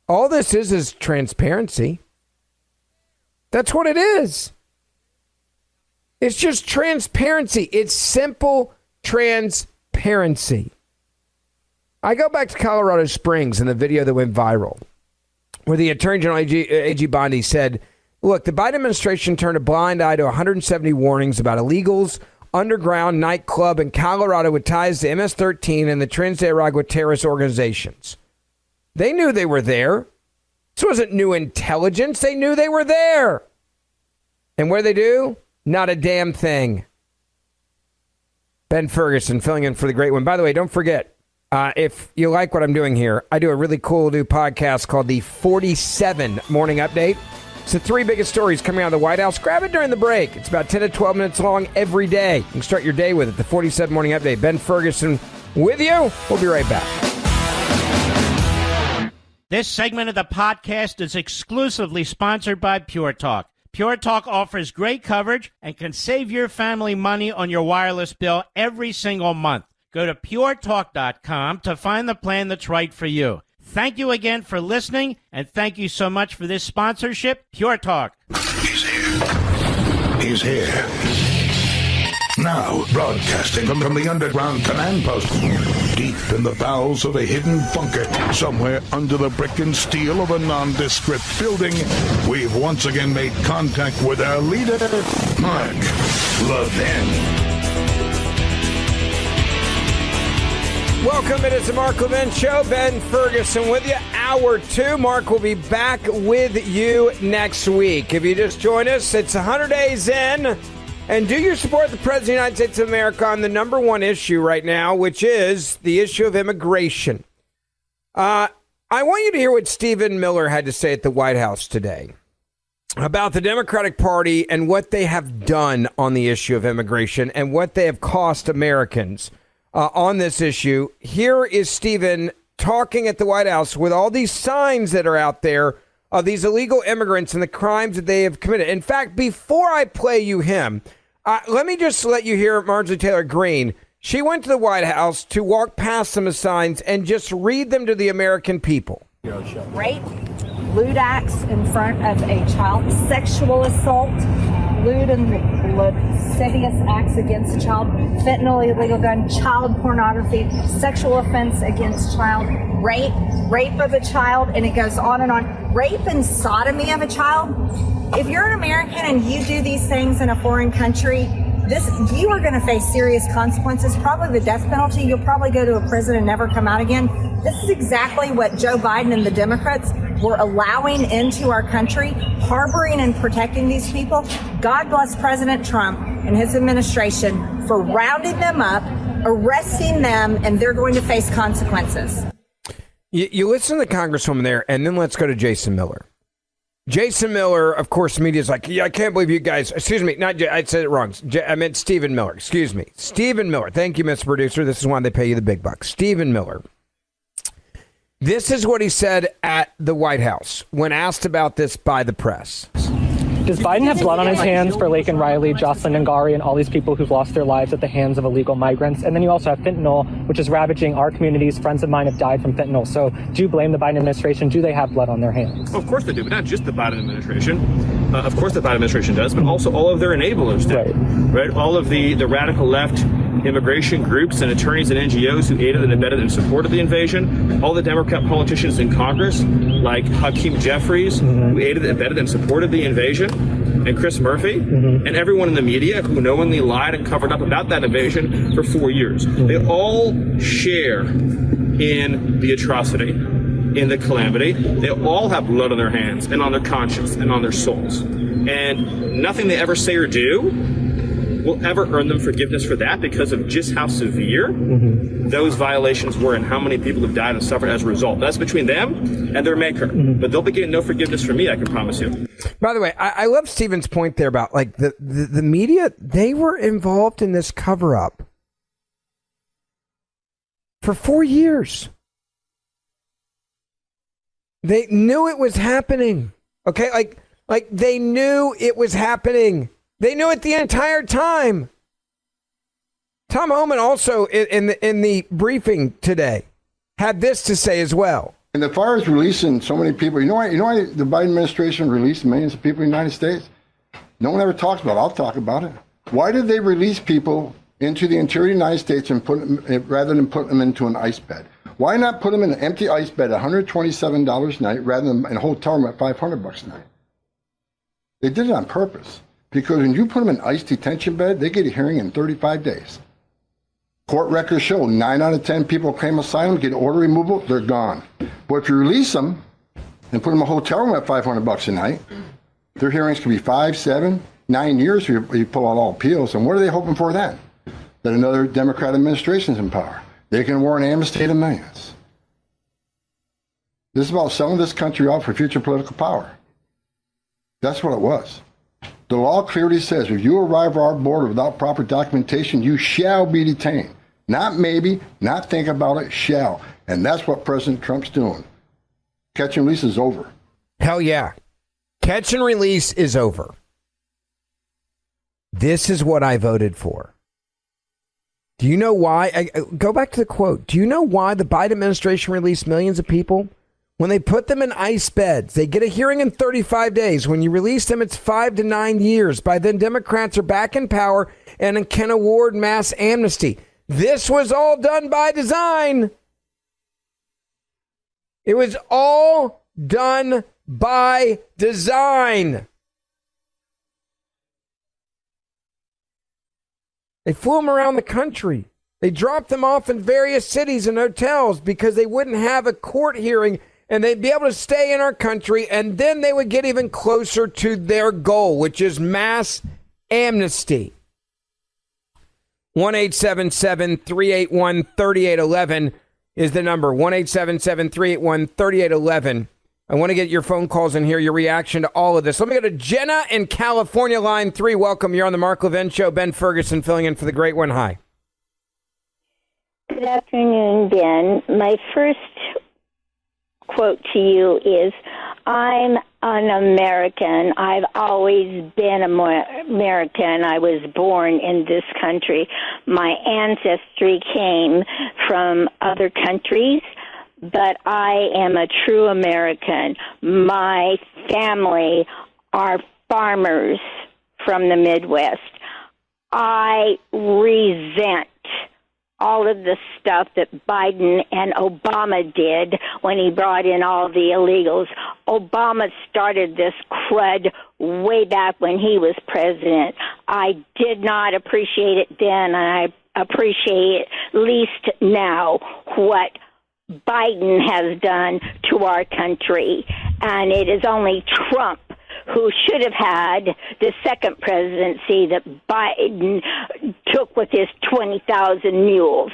C: All this is transparency. That's what it is. It's just transparency. It's simple transparency. I go back to Colorado Springs and the video that went viral, where the Attorney General A.G. Bondi said, look, the Biden administration turned a blind eye to 170 warnings about illegals, underground nightclub in Colorado with ties to MS-13 and the Trinidad de Aragua terrorist organizations. They knew they were there. This wasn't new intelligence. They knew they were there. And what do? Not a damn thing. Ben Ferguson filling in for the great one. By the way, don't forget, if you like what I'm doing here, I do a really cool new podcast called the 47 Morning Update. It's the 3 biggest stories coming out of the White House. Grab it during the break. It's about 10 to 12 minutes long every day. You can start your day with it. The 47 Morning Update. Ben Ferguson with you. We'll be right back.
A: This segment of the podcast is exclusively sponsored by Pure Talk. Pure Talk offers great coverage and can save your family money on your wireless bill every single month. Go to puretalk.com to find the plan that's right for you. Thank you again for listening, and thank you so much for this sponsorship, Pure Talk.
B: He's here. He's here. Now, broadcasting from the underground command post, deep in the bowels of a hidden bunker, somewhere under the brick and steel of a nondescript building, we've once again made contact with our leader, Mark Levin.
C: Welcome, it is the Mark Levin Show. Ben Ferguson with you. Hour 2. Mark will be back with you next week. If you just joined us, it's 100 days in. And do you support the President of the United States of America on the number one issue right now, which is the issue of immigration? I want you to hear what Stephen Miller had to say at the White House today about the Democratic Party and what they have done on the issue of immigration and what they have cost Americans on this issue. Here is Stephen talking at the White House with all these signs that are out there of these illegal immigrants and the crimes that they have committed. In fact, before I play you him, let me just let you hear Marjorie Taylor Greene. She went to the White House to walk past some of the signs and just read them to the American people.
J: Rape, lewd acts in front of a child, sexual assault, lewd and lascivious acts against a child, fentanyl, illegal gun, child pornography, sexual offense against child, rape of a child, and it goes on and on. Rape and sodomy of a child. If you're an American and you do these things in a foreign country, you are going to face serious consequences, probably the death penalty. You'll probably go to a prison and never come out again. This is exactly what Joe Biden and the Democrats were allowing into our country, harboring and protecting these people. God bless President Trump and his administration for rounding them up, arresting them, and they're going to face consequences.
C: You listen to the Congresswoman there, and then let's go to Jason Miller. Jason Miller, of course, media's like, yeah, I can't believe you guys, excuse me, I said it wrong. I meant Stephen Miller, excuse me. Stephen Miller. Thank you, Mr. Producer. This is why they pay you the big bucks. Stephen Miller. This is what he said at the White House when asked about this by the press.
K: Does Biden have blood on his hands for Laken Riley, Jocelyn Ngari, and all these people who've lost their lives at the hands of illegal migrants? And then you also have fentanyl, which is ravaging our communities. Friends of mine have died from fentanyl. So do you blame the Biden administration? Do they have blood on their hands?
L: Of course they do, but not just the Biden administration. Of course the Biden administration does, but also all of their enablers do. Right? All of the radical left immigration groups and attorneys and NGOs who aided and abetted and supported the invasion. All the Democrat politicians in Congress, like Hakeem Jeffries, who aided, abetted, and supported the invasion, and Chris Murphy, and everyone in the media who knowingly lied and covered up about that invasion for 4 years. They all share in the atrocity, in the calamity. They all have blood on their hands and on their conscience and on their souls. And nothing they ever say or do will ever earn them forgiveness for that, because of just how severe those violations were and how many people have died and suffered as a result. That's between them and their maker. But they'll be getting no forgiveness from me, I can promise you.
C: By the way, I love Stephen's point there about like the media. They were involved in this cover up for 4 years. They knew it was happening. Okay, like they knew it was happening. They knew it the entire time. Tom Homan also in the briefing today had this to say as well.
H: And as far as releasing so many people, you know why the Biden administration released millions of people in the United States? No one ever talks about it. I'll talk about it. Why did they release people into the interior of the United States and put them, rather than put them into an ice bed? Why not put them in an empty ice bed at $127 a night rather than in a hotel room at $500 a night? They did it on purpose, because when you put them in an ice detention bed, they get a hearing in 35 days. Court records show 9 out of 10 people claim asylum, get order removal, they're gone. But if you release them and put them in a hotel room at $500 a night, their hearings could be 5, 7, 9 years if you pull out all appeals. And what are they hoping for then? That another Democrat administration is in power. They can award an amnesty to millions. This is about selling this country off for future political power. That's what it was. The law clearly says if you arrive at our border without proper documentation, you shall be detained. Not maybe, not think about it, shall. And that's what President Trump's doing. Catch and release is over.
C: Hell yeah. Catch and release is over. This is what I voted for. Do you know why? Go back to the quote. Do you know why the Biden administration released millions of people? When they put them in ice beds, they get a hearing in 35 days. When you release them, it's 5 to 9 years. By then, Democrats are back in power and can award mass amnesty. This was all done by design. It was all done by design. They flew them around the country. They dropped them off in various cities and hotels because they wouldn't have a court hearing and they'd be able to stay in our country, and then they would get even closer to their goal, which is mass amnesty. 1-877-381-3811 is the number. 1-877-381-3811. I want to get your phone calls in here, your reaction to all of this. Let me go to Jenna in California, line 3. Welcome. You're on the Mark Levin Show. Ben Ferguson filling in for the great one. Hi.
M: Good afternoon, Ben. My first quote to you is, I'm an American. I've always been American. I was born in this country. My ancestry came from other countries, but I am a true American. My family are farmers from the Midwest. I resent all of the stuff that Biden and Obama did when he brought in all the illegals. Obama started this crud way back when he was president. I did not appreciate it then, and I appreciate it least now what Biden has done to our country. And it is only Trump who should have had the second presidency that Biden took with his 20,000 mules.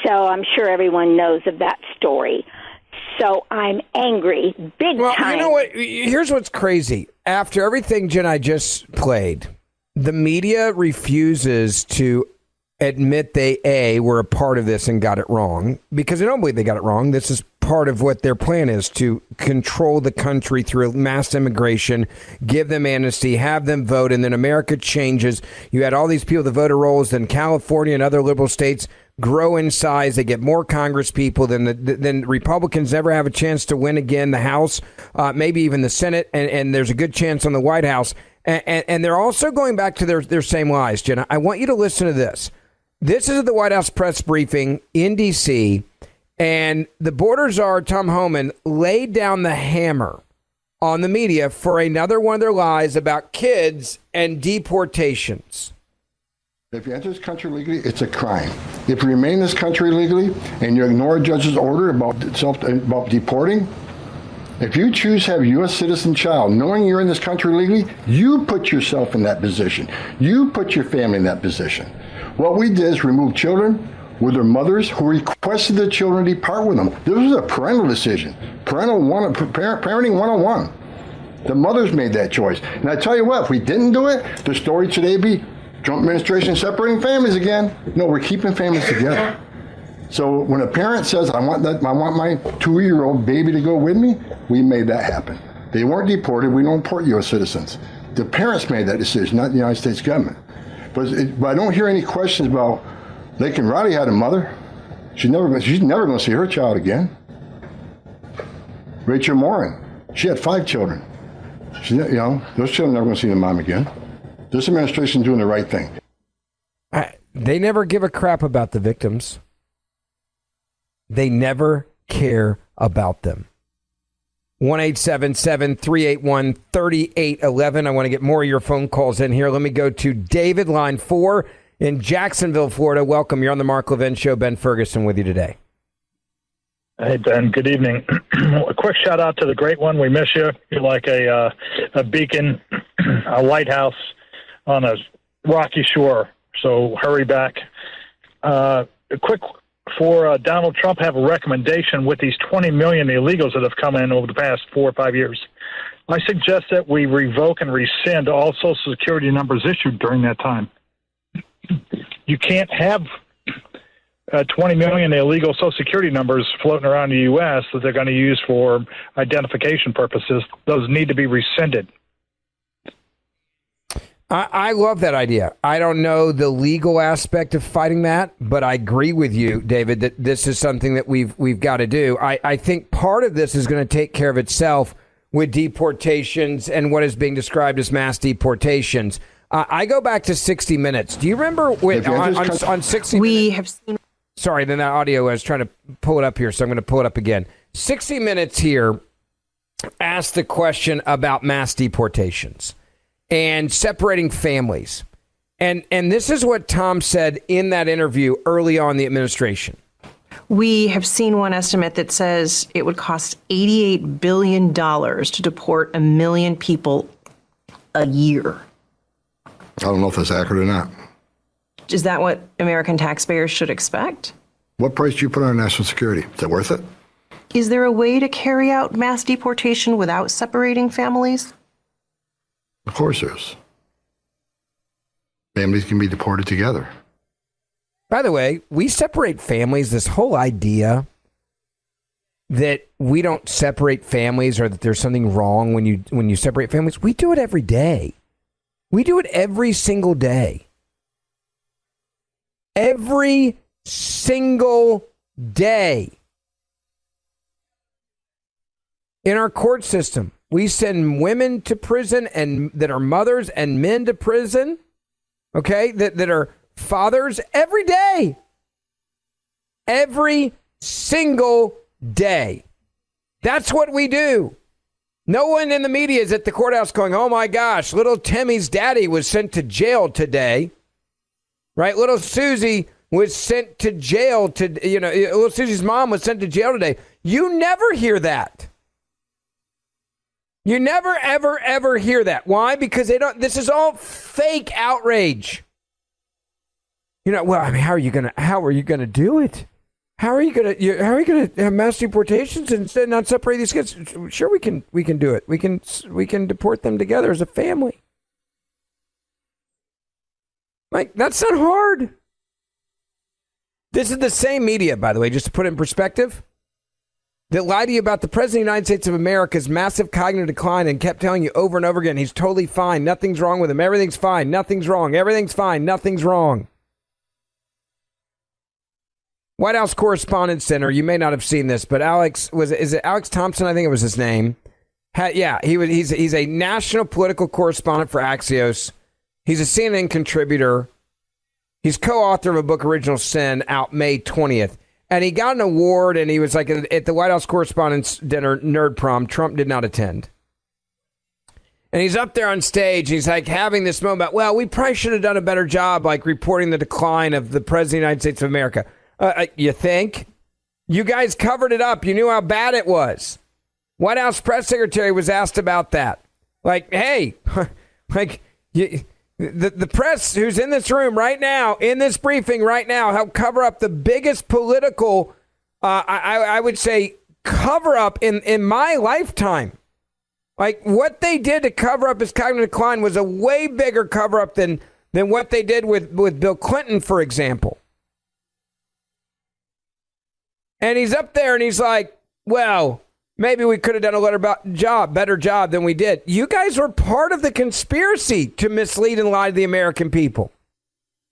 M: So I'm sure everyone knows of that story. So I'm angry, big time.
C: You know what? Here's what's crazy. After everything Jen I just played, the media refuses to admit they were a part of this and got it wrong, because they don't believe they got it wrong. This is part of what their plan is, to control the country through mass immigration, give them amnesty, have them vote, and then America changes. You had all these people, the voter rolls, then California and other liberal states grow in size. They get more Congress people, then Republicans never have a chance to win again the House, maybe even the Senate, and there's a good chance on the White House. And they're also going back to their same lies, Jenna. I want you to listen to this. This is at the White House press briefing in D.C., and the border czar, Tom Homan, laid down the hammer on the media for another one of their lies about kids and deportations.
H: If you enter this country legally, it's a crime. If you remain in this country legally and you ignore a judge's order about deporting, if you choose to have a U.S. citizen child, knowing you're in this country legally, you put yourself in that position. You put your family in that position. What we did is remove children with their mothers who requested the children depart with them. This was a parental decision. Parenting 101. The mothers made that choice. And I tell you what, if we didn't do it, the story today would be Trump administration separating families again. No, we're keeping families together. So when a parent says, I want my 2-year-old baby to go with me, we made that happen. They weren't deported. We don't deport U.S. citizens. The parents made that decision, not the United States government. But I don't hear any questions about Laken Riley had a mother. She's never going to see her child again. Rachel Morin, she had 5 children. Those children are never going to see their mom again. This administration is doing the right thing.
C: They never give a crap about the victims. They never care about them. 1-877-381-3811. I want to get more of your phone calls in here. Let me go to David, line 4 in Jacksonville, Florida. Welcome. You're on the Mark Levin Show. Ben Ferguson with you today.
N: Hey, Ben. Good evening. A quick shout out to the great one. We miss you. You're like a beacon, a lighthouse on a rocky shore. So hurry back. A quick for Donald Trump, have a recommendation with these 20 million illegals that have come in over the past 4 or 5 years. I suggest that we revoke and rescind all Social Security numbers issued during that time. You can't have 20 million illegal Social Security numbers floating around the U.S. that they're going to use for identification purposes. Those need to be rescinded.
C: I love that idea. I don't know the legal aspect of fighting that, but I agree with you, David, that this is something that we've got to do. I think part of this is going to take care of itself with deportations and what is being described as mass deportations. I go back to 60 Minutes. Do you remember on 60 Minutes? We have seen... Sorry, then that audio, I was trying to pull it up here, so I'm going to pull it up again. 60 Minutes here asked the question about mass deportations and separating families. And this is what Tom said in that interview early on in the administration.
O: We have seen one estimate that says it would cost $88 billion to deport 1 million people a year.
H: I don't know if that's accurate or not.
O: Is that what American taxpayers should expect?
H: What price do you put on national security? Is it worth it?
O: Is there a way to carry out mass deportation without separating families?
H: Of course there is. Families can be deported together.
C: By the way, we separate families. This whole idea that we don't separate families or that there's something wrong when you separate families, we do it every day. We do it every single day. Every single day. In our court system, we send women to prison and that are mothers and men to prison, okay, that are fathers every day. Every single day. That's what we do. No one in the media is at the courthouse going, oh my gosh, little Timmy's daddy was sent to jail today. Right? Little Susie was sent to jail little Susie's mom was sent to jail today. You never hear that. You never, ever, ever hear that. Why? Because this is all fake outrage. Well, I mean, how are you gonna do it? How are you gonna have mass deportations and instead not separate these kids? Sure, we can do it. We can deport them together as a family. Like, that's not hard. This is the same media, by the way, just to put it in perspective, that lied to you about the President of the United States of America's massive cognitive decline and kept telling you over and over again, he's totally fine. Nothing's wrong with him. Everything's fine. Nothing's wrong. Everything's fine. Nothing's wrong. White House Correspondents' Center, you may not have seen this, but is it Alex Thompson? I think it was his name. He's a national political correspondent for Axios. He's a CNN contributor. He's co-author of a book, Original Sin, out May 20th. And he got an award, and he was like at the White House Correspondents' Dinner Nerd Prom. Trump did not attend. And he's up there on stage. He's like having this moment about, well, we probably should have done a better job like reporting the decline of the President of the United States of America. You think? You guys covered it up. You knew how bad it was. White House press secretary was asked about that. Like, hey, the press who's in this room right now, in this briefing right now, helped cover up the biggest political, I would say, cover up in my lifetime. Like, what they did to cover up his cognitive decline was a way bigger cover up than what they did with Bill Clinton, for example. And he's up there and he's like, well, maybe we could have done a better job than we did. You guys were part of the conspiracy to mislead and lie to the American people.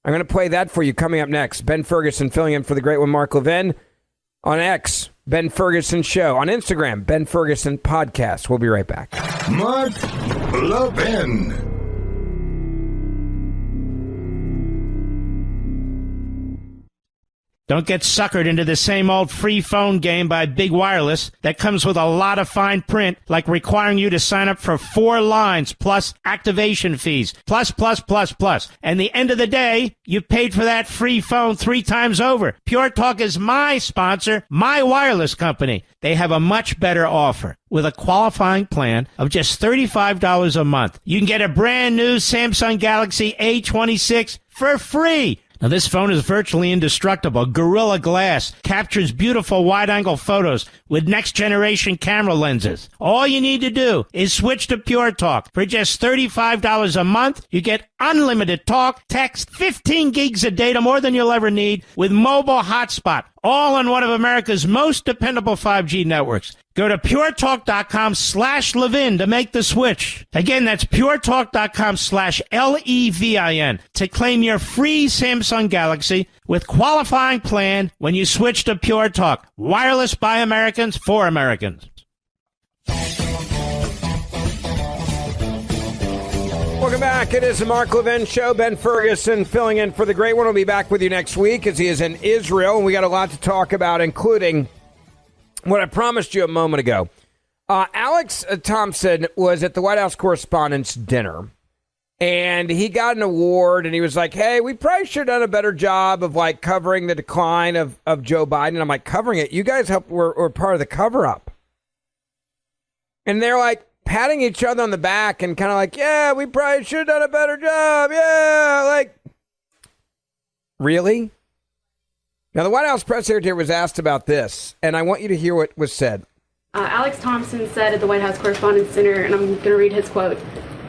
C: I'm going to play that for you coming up next. Ben Ferguson filling in for the great one, Mark Levin. On X, Ben Ferguson Show. On Instagram, Ben Ferguson Podcast. We'll be right back.
B: Mark Levin.
A: Don't get suckered into the same old free phone game by Big Wireless that comes with a lot of fine print, like requiring you to sign up for 4 lines plus activation fees, plus. And the end of the day, you paid for that free phone 3 times over. Pure Talk is my sponsor, my wireless company. They have a much better offer. With a qualifying plan of just $35 a month, you can get a brand new Samsung Galaxy A26 for free. Now, this phone is virtually indestructible. Gorilla Glass captures beautiful wide-angle photos with next-generation camera lenses. All you need to do is switch to Pure Talk. For just $35 a month, you get unlimited talk, text, 15 gigs of data, more than you'll ever need, with mobile hotspot, all on one of America's most dependable 5G networks. Go to puretalk.com/Levin to make the switch. Again, that's puretalk.com/LEVIN to claim your free Samsung Galaxy with qualifying plan when you switch to Pure Talk. Wireless by Americans for Americans.
C: Welcome back. It is the Mark Levin Show. Ben Ferguson filling in for the great one. We'll be back with you next week as he is in Israel. And we got a lot to talk about, including what I promised you a moment ago. Alex Thompson was at the White House Correspondents' Dinner, and he got an award, and he was like, hey, we probably should have done a better job of, like, covering the decline of Joe Biden. And I'm like, covering it? You guys were part of the cover-up. And they're, like, patting each other on the back and kind of like, yeah, we probably should have done a better job. Yeah, like, really? Now, the White House press secretary was asked about this, and I want you to hear what was said.
P: Alex Thompson said at the White House Correspondents' Dinner, and I'm going to read his quote,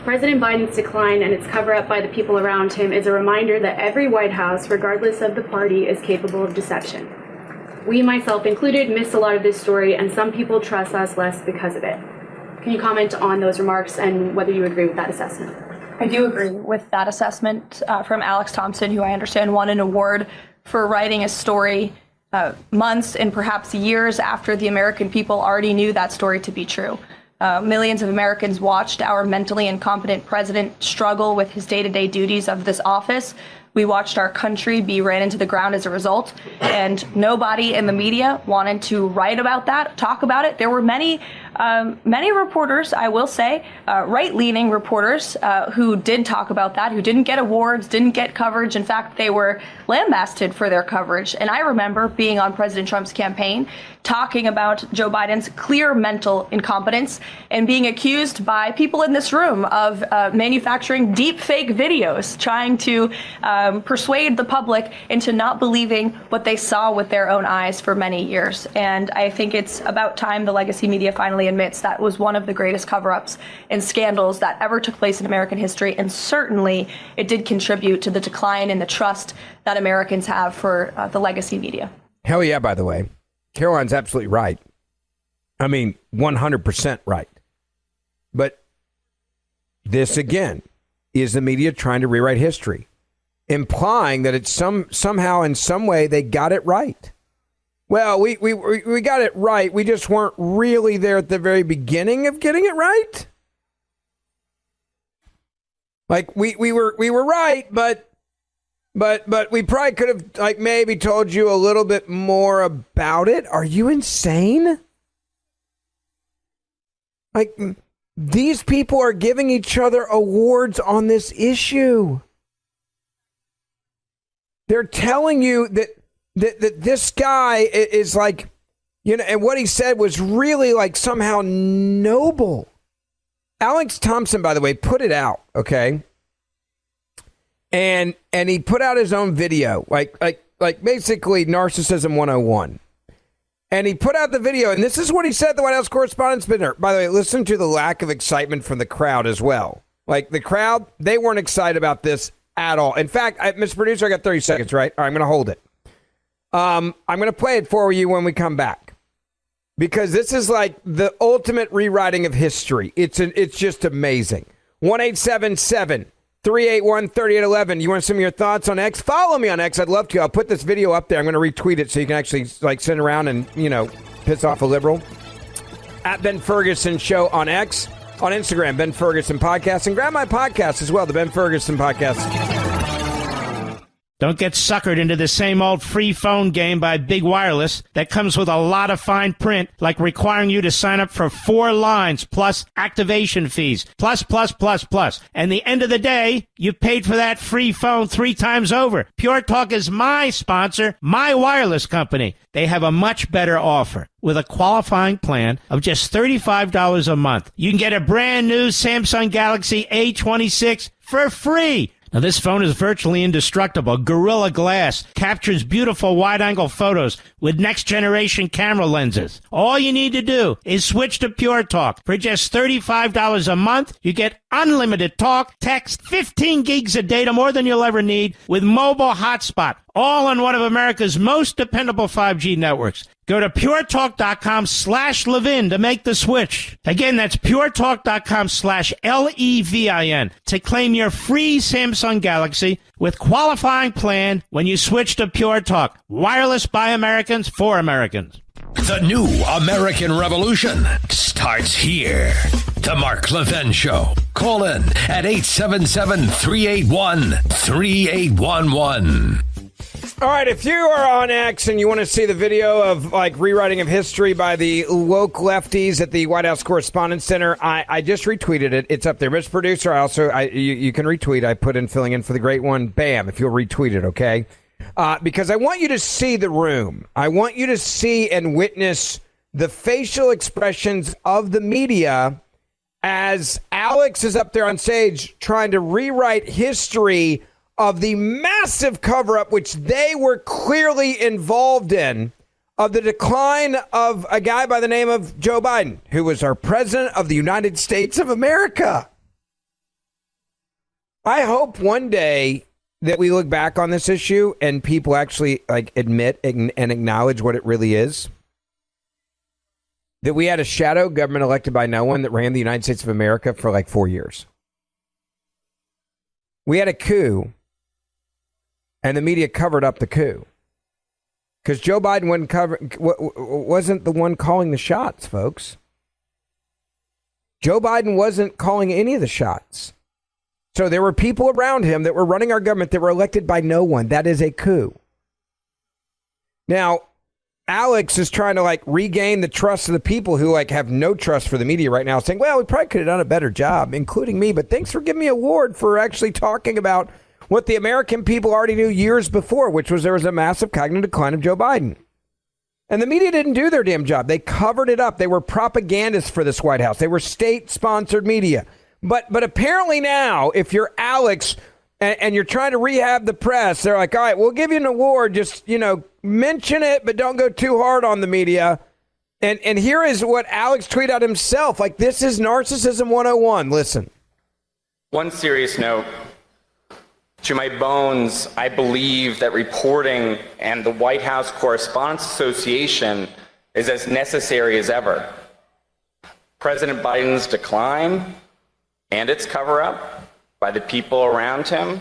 P: President Biden's decline and its cover-up by the people around him is a reminder that every White House, regardless of the party, is capable of deception. We, myself included, missed a lot of this story, and some people trust us less because of it. Can you comment on those remarks and whether you agree with that assessment?
I: I do agree with that assessment from Alex Thompson, who I understand won an award for writing a story months and perhaps years after the American people already knew that story to be true. Millions of Americans watched our mentally incompetent president struggle with his day-to-day duties of this office. We watched our country be ran into the ground as a result, and nobody in the media wanted to write about that, talk about it. There were many reporters, I will say, right-leaning reporters who did talk about that, who didn't get awards, didn't get coverage. In fact, they were lambasted for their coverage. And I remember being on President Trump's campaign, talking about Joe Biden's clear mental incompetence and being accused by people in this room of manufacturing deep fake videos, trying to persuade the public into not believing what they saw with their own eyes for many years. And I think it's about time the legacy media finally admits that was one of the greatest cover-ups and scandals that ever took place in American history. And certainly it did contribute to the decline in the trust that Americans have for the legacy media.
C: Hell yeah, by the way. Caroline's absolutely right. I mean, 100% right. But this, again, is the media trying to rewrite history, implying that it's somehow in some way they got it right. Well, we got it right. We just weren't really there at the very beginning of getting it right. Like we were right, but we probably could have like maybe told you a little bit more about it. Are you insane? Like these people are giving each other awards on this issue. They're telling you that this guy is like, you know, and what he said was really like somehow noble. Alex Thompson, by the way, put it out, okay? And he put out his own video, like basically Narcissism 101. And he put out the video, and this is what he said at the White House Correspondents' Dinner. By the way, listen to the lack of excitement from the crowd as well. Like the crowd, they weren't excited about this at all. In fact, Mr. Producer, I got 30 seconds, right? All right, I'm going to hold it. I'm going to play it for you when we come back, because this is like the ultimate rewriting of history. It's just amazing. 1-877-381-3811. You want some of your thoughts on X? Follow me on X. I'd love to. I'll put this video up there. I'm going to retweet it so you can actually like send around and, you know, piss off a liberal. At Ben Ferguson Show on X. On Instagram, Ben Ferguson Podcast. And grab my podcast as well, the Ben Ferguson Podcast.
A: Don't get suckered into the same old free phone game by Big Wireless that comes with a lot of fine print, like requiring you to sign up for 4 lines plus activation fees, plus. And the end of the day, you've paid for that free phone 3 times over. Pure Talk is my sponsor, my wireless company. They have a much better offer. With a qualifying plan of just $35 a month, you can get a brand new Samsung Galaxy A26 for free. Now, this phone is virtually indestructible. Gorilla Glass captures beautiful wide-angle photos with next-generation camera lenses. All you need to do is switch to Pure Talk. For just $35 a month, you get unlimited talk, text, 15 gigs of data, more than you'll ever need, with mobile hotspot, all on one of America's most dependable 5G networks. Go to puretalk.com/Levin to make the switch. Again, that's puretalk.com/LEVIN to claim your free Samsung Galaxy with qualifying plan when you switch to Pure Talk. Wireless by Americans for Americans.
Q: The new American Revolution starts here. The Mark Levin Show. Call in at 877-381-3811.
C: All right, if you are on X and you want to see the video of like rewriting of history by the woke lefties at the White House Correspondents Center, I just retweeted it. It's up there. Mr. Producer, you can retweet. I put in filling in for the great one. Bam, if you'll retweet it, okay? Because I want you to see the room. I want you to see and witness the facial expressions of the media as Alex is up there on stage trying to rewrite history of the massive cover-up, which they were clearly involved in, of the decline of a guy by the name of Joe Biden, who was our president of the United States of America. I hope one day that we look back on this issue and people actually like admit and acknowledge what it really is. That we had a shadow government elected by no one that ran the United States of America for like 4 years. We had a coup. And the media covered up the coup. Because Joe Biden wasn't the one calling the shots, folks. Joe Biden wasn't calling any of the shots. So there were people around him that were running our government that were elected by no one. That is a coup. Now, Alex is trying to like regain the trust of the people who like have no trust for the media right now, saying, well, we probably could have done a better job, including me. But thanks for giving me an award for actually talking about what the American people already knew years before, which was there was a massive cognitive decline of Joe Biden. And the media didn't do their damn job. They covered it up. They were propagandists for this White House. They were state-sponsored media. But apparently now, if you're Alex and you're trying to rehab the press, they're like, all right, we'll give you an award. Just, mention it, but don't go too hard on the media. And here is what Alex tweeted out himself. Like, this is Narcissism 101. Listen.
R: One serious note. To my bones, I believe that reporting and the White House Correspondents Association is as necessary as ever. President Biden's decline and its cover-up by the people around him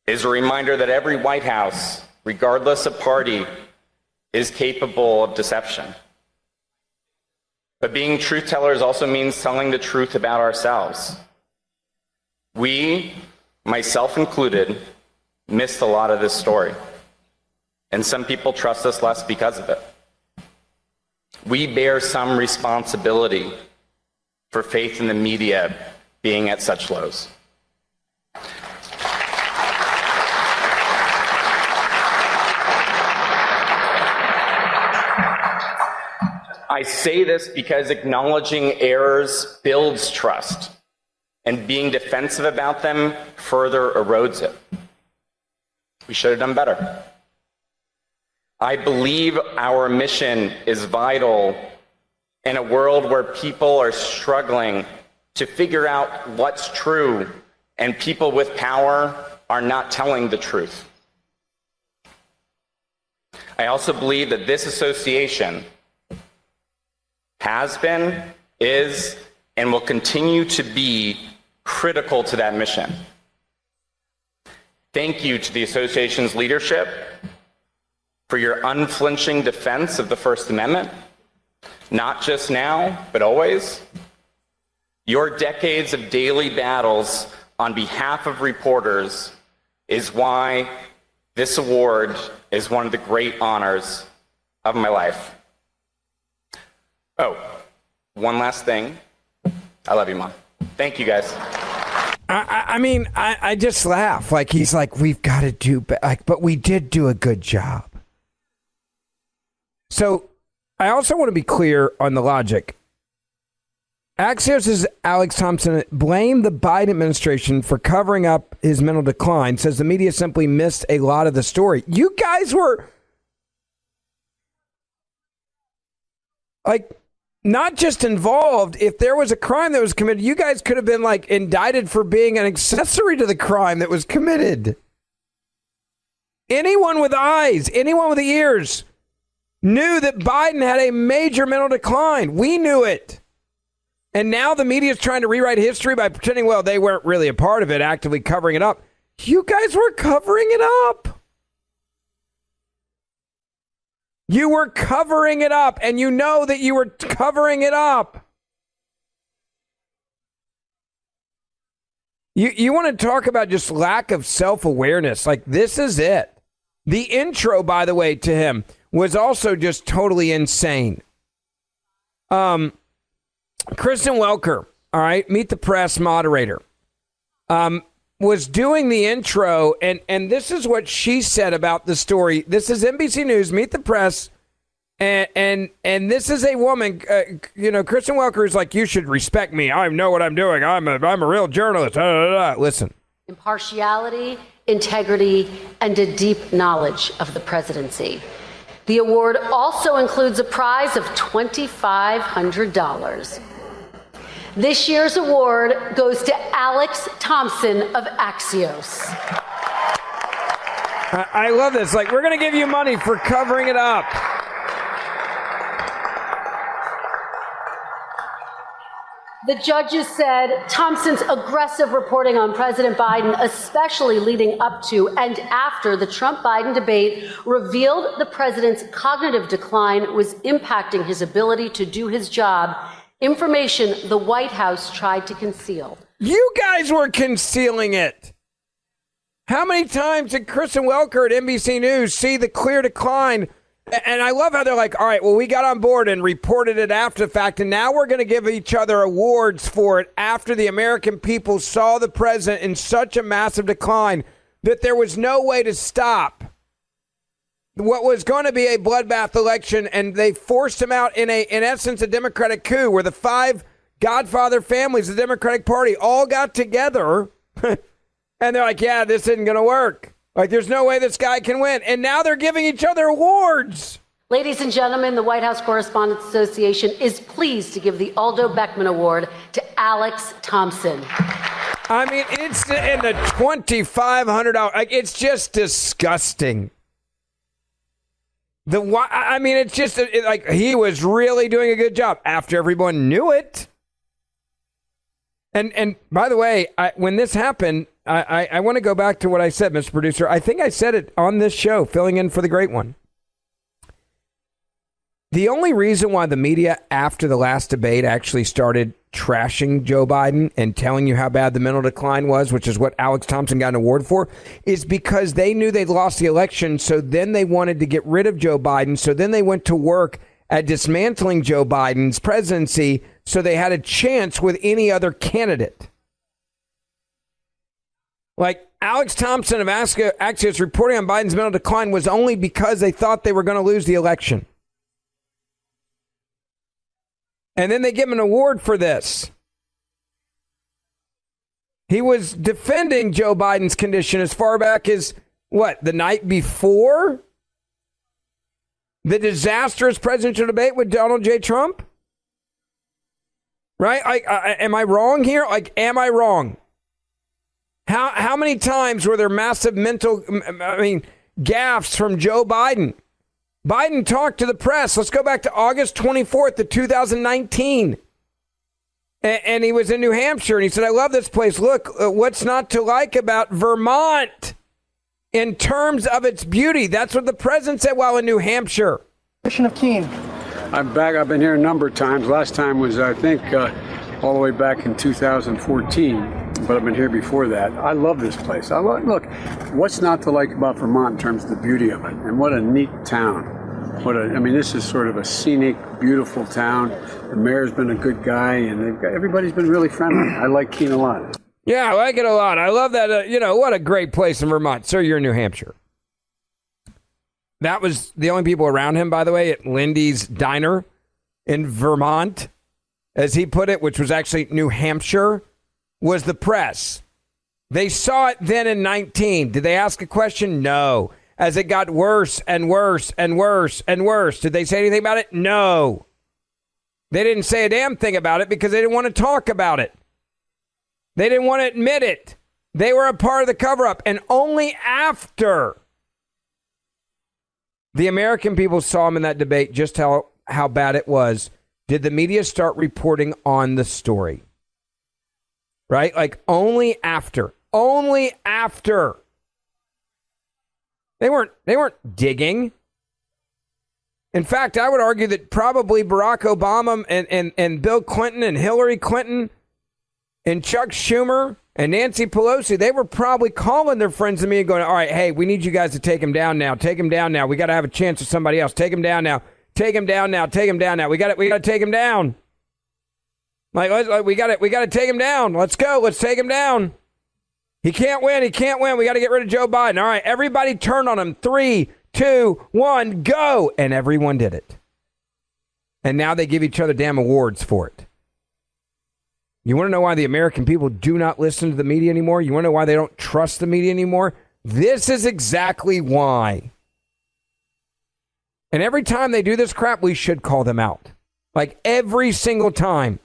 R: is a reminder that every White House, regardless of party, is capable of deception. But being truth tellers also means telling the truth about ourselves. We, myself included, missed a lot of this story. And some people trust us less because of it. We bear some responsibility for faith in the media being at such lows. I say this because acknowledging errors builds trust. And being defensive about them further erodes it. We should have done better. I believe our mission is vital in a world where people are struggling to figure out what's true, and people with power are not telling the truth. I also believe that this association has been, is, and will continue to be critical to that mission. Thank you to the association's leadership for your unflinching defense of the First Amendment, not just now, but always. Your decades of daily battles on behalf of reporters is why This award is one of the great honors of my life. Oh, one last thing. I love you, Mom. Thank you, guys.
C: I just laugh. Like, he's like, we've got to do, but we did do a good job. So I also want to be clear on the logic. Axios' Alex Thompson blamed the Biden administration for covering up his mental decline, says the media simply missed a lot of the story. You guys were like not just involved. If there was a crime that was committed, you guys could have been like indicted for being an accessory to the crime that was committed. Anyone with eyes, anyone with ears knew that Biden had a major mental decline. We knew it. And now the media is trying to rewrite history by pretending, well, they weren't really a part of it, actively covering it up. You guys were covering it up. You were covering it up, and you know that you were covering it up. You want to talk about just lack of self-awareness. Like, this is it. The intro, by the way, to him was also just totally insane. Kristen Welker, all right, Meet the Press moderator, was doing the intro, and this is what she said about the story. This is NBC News, Meet the Press, and this is a woman, Kristen Welker is like, you should respect me. I know what I'm doing. I'm a real journalist. Listen.
S: Impartiality, integrity, and a deep knowledge of the presidency. The award also includes a prize of $2,500. This year's award goes to Alex Thompson of Axios.
C: I love this. Like, we're going to give you money for covering it up.
S: The judges said Thompson's aggressive reporting on President Biden, especially leading up to and after the Trump-Biden debate, revealed the president's cognitive decline was impacting his ability to do his job, information the White House tried to conceal.
C: You guys were concealing it. How many times did Kristen Welker at NBC News see the clear decline? And I love how they're like, all right, well, we got on board and reported it after the fact, and now we're going to give each other awards for it after the American people saw the president in such a massive decline that there was no way to stop what was going to be a bloodbath election, and they forced him out in essence, a Democratic coup where the five Godfather families of the Democratic Party all got together, and they're like, yeah, this isn't going to work. Like, there's no way this guy can win. And now they're giving each other awards.
S: Ladies and gentlemen, the White House Correspondents Association is pleased to give the Aldo Beckman Award to Alex Thompson.
C: I mean, it's in the $2,500. Like, it's just disgusting. It's just like he was really doing a good job after everyone knew it. And by the way, when this happened, I want to go back to what I said, Mr. Producer. I think I said it on this show, filling in for the great one. The only reason why the media after the last debate actually started trashing Joe Biden and telling you how bad the mental decline was, which is what Alex Thompson got an award for, is because they knew they'd lost the election. So then they wanted to get rid of Joe Biden. So then they went to work at dismantling Joe Biden's presidency so they had a chance with any other candidate. Like, Alex Thompson of Axios reporting on Biden's mental decline was only because they thought they were going to lose the election. And then they give him an award for this. He was defending Joe Biden's condition as far back as, the night before the disastrous presidential debate with Donald J. Trump? Right? Am I wrong here? Am I wrong? How many times were there massive mental, gaffes from Joe Biden? Biden talked to the press. Let's go back to August 24th of 2019. And he was in New Hampshire, and he said, I love this place. Look, what's not to like about Vermont in terms of its beauty? That's what the president said while in New Hampshire.
T: Commissioner Keene. I'm back. I've been here a number of times. Last time was, I think, all the way back in 2014, but I've been here before that. I love this place. Look, what's not to like about Vermont in terms of the beauty of it? And what a neat town. This is sort of a scenic, beautiful town. The mayor's been a good guy, and everybody's been really friendly. I like Keene a lot.
C: Yeah, I like it a lot. I love that. What a great place in Vermont. Sir, you're in New Hampshire. That was the only people around him, by the way, at Lindy's Diner in Vermont, as he put it, which was actually New Hampshire, was the press. They saw it then in 19. Did they ask a question? No. As it got worse and worse and worse and worse, did they say anything about it? No. They didn't say a damn thing about it because they didn't want to talk about it. They didn't want to admit it. They were a part of the cover-up. And only after the American people saw him in that debate, just how bad it was, did the media start reporting on the story. Right? Like only after. Only after. They weren't digging. In fact, I would argue that probably Barack Obama and Bill Clinton and Hillary Clinton and Chuck Schumer and Nancy Pelosi, they were probably calling their friends and me and going, all right, hey, we need you guys to take him down now. Take him down now. We got to have a chance with somebody else. Take him down now. Take him down now. Take him down now. We got to take him down. Like we got to take him down. Let's go. Let's take him down. He can't win. He can't win. We got to get rid of Joe Biden. All right, everybody turn on him. 3, 2, 1, go. And everyone did it. And now they give each other damn awards for it. You want to know why the American people do not listen to the media anymore? You want to know why they don't trust the media anymore? This is exactly why. And every time they do this crap, we should call them out. Like every single time.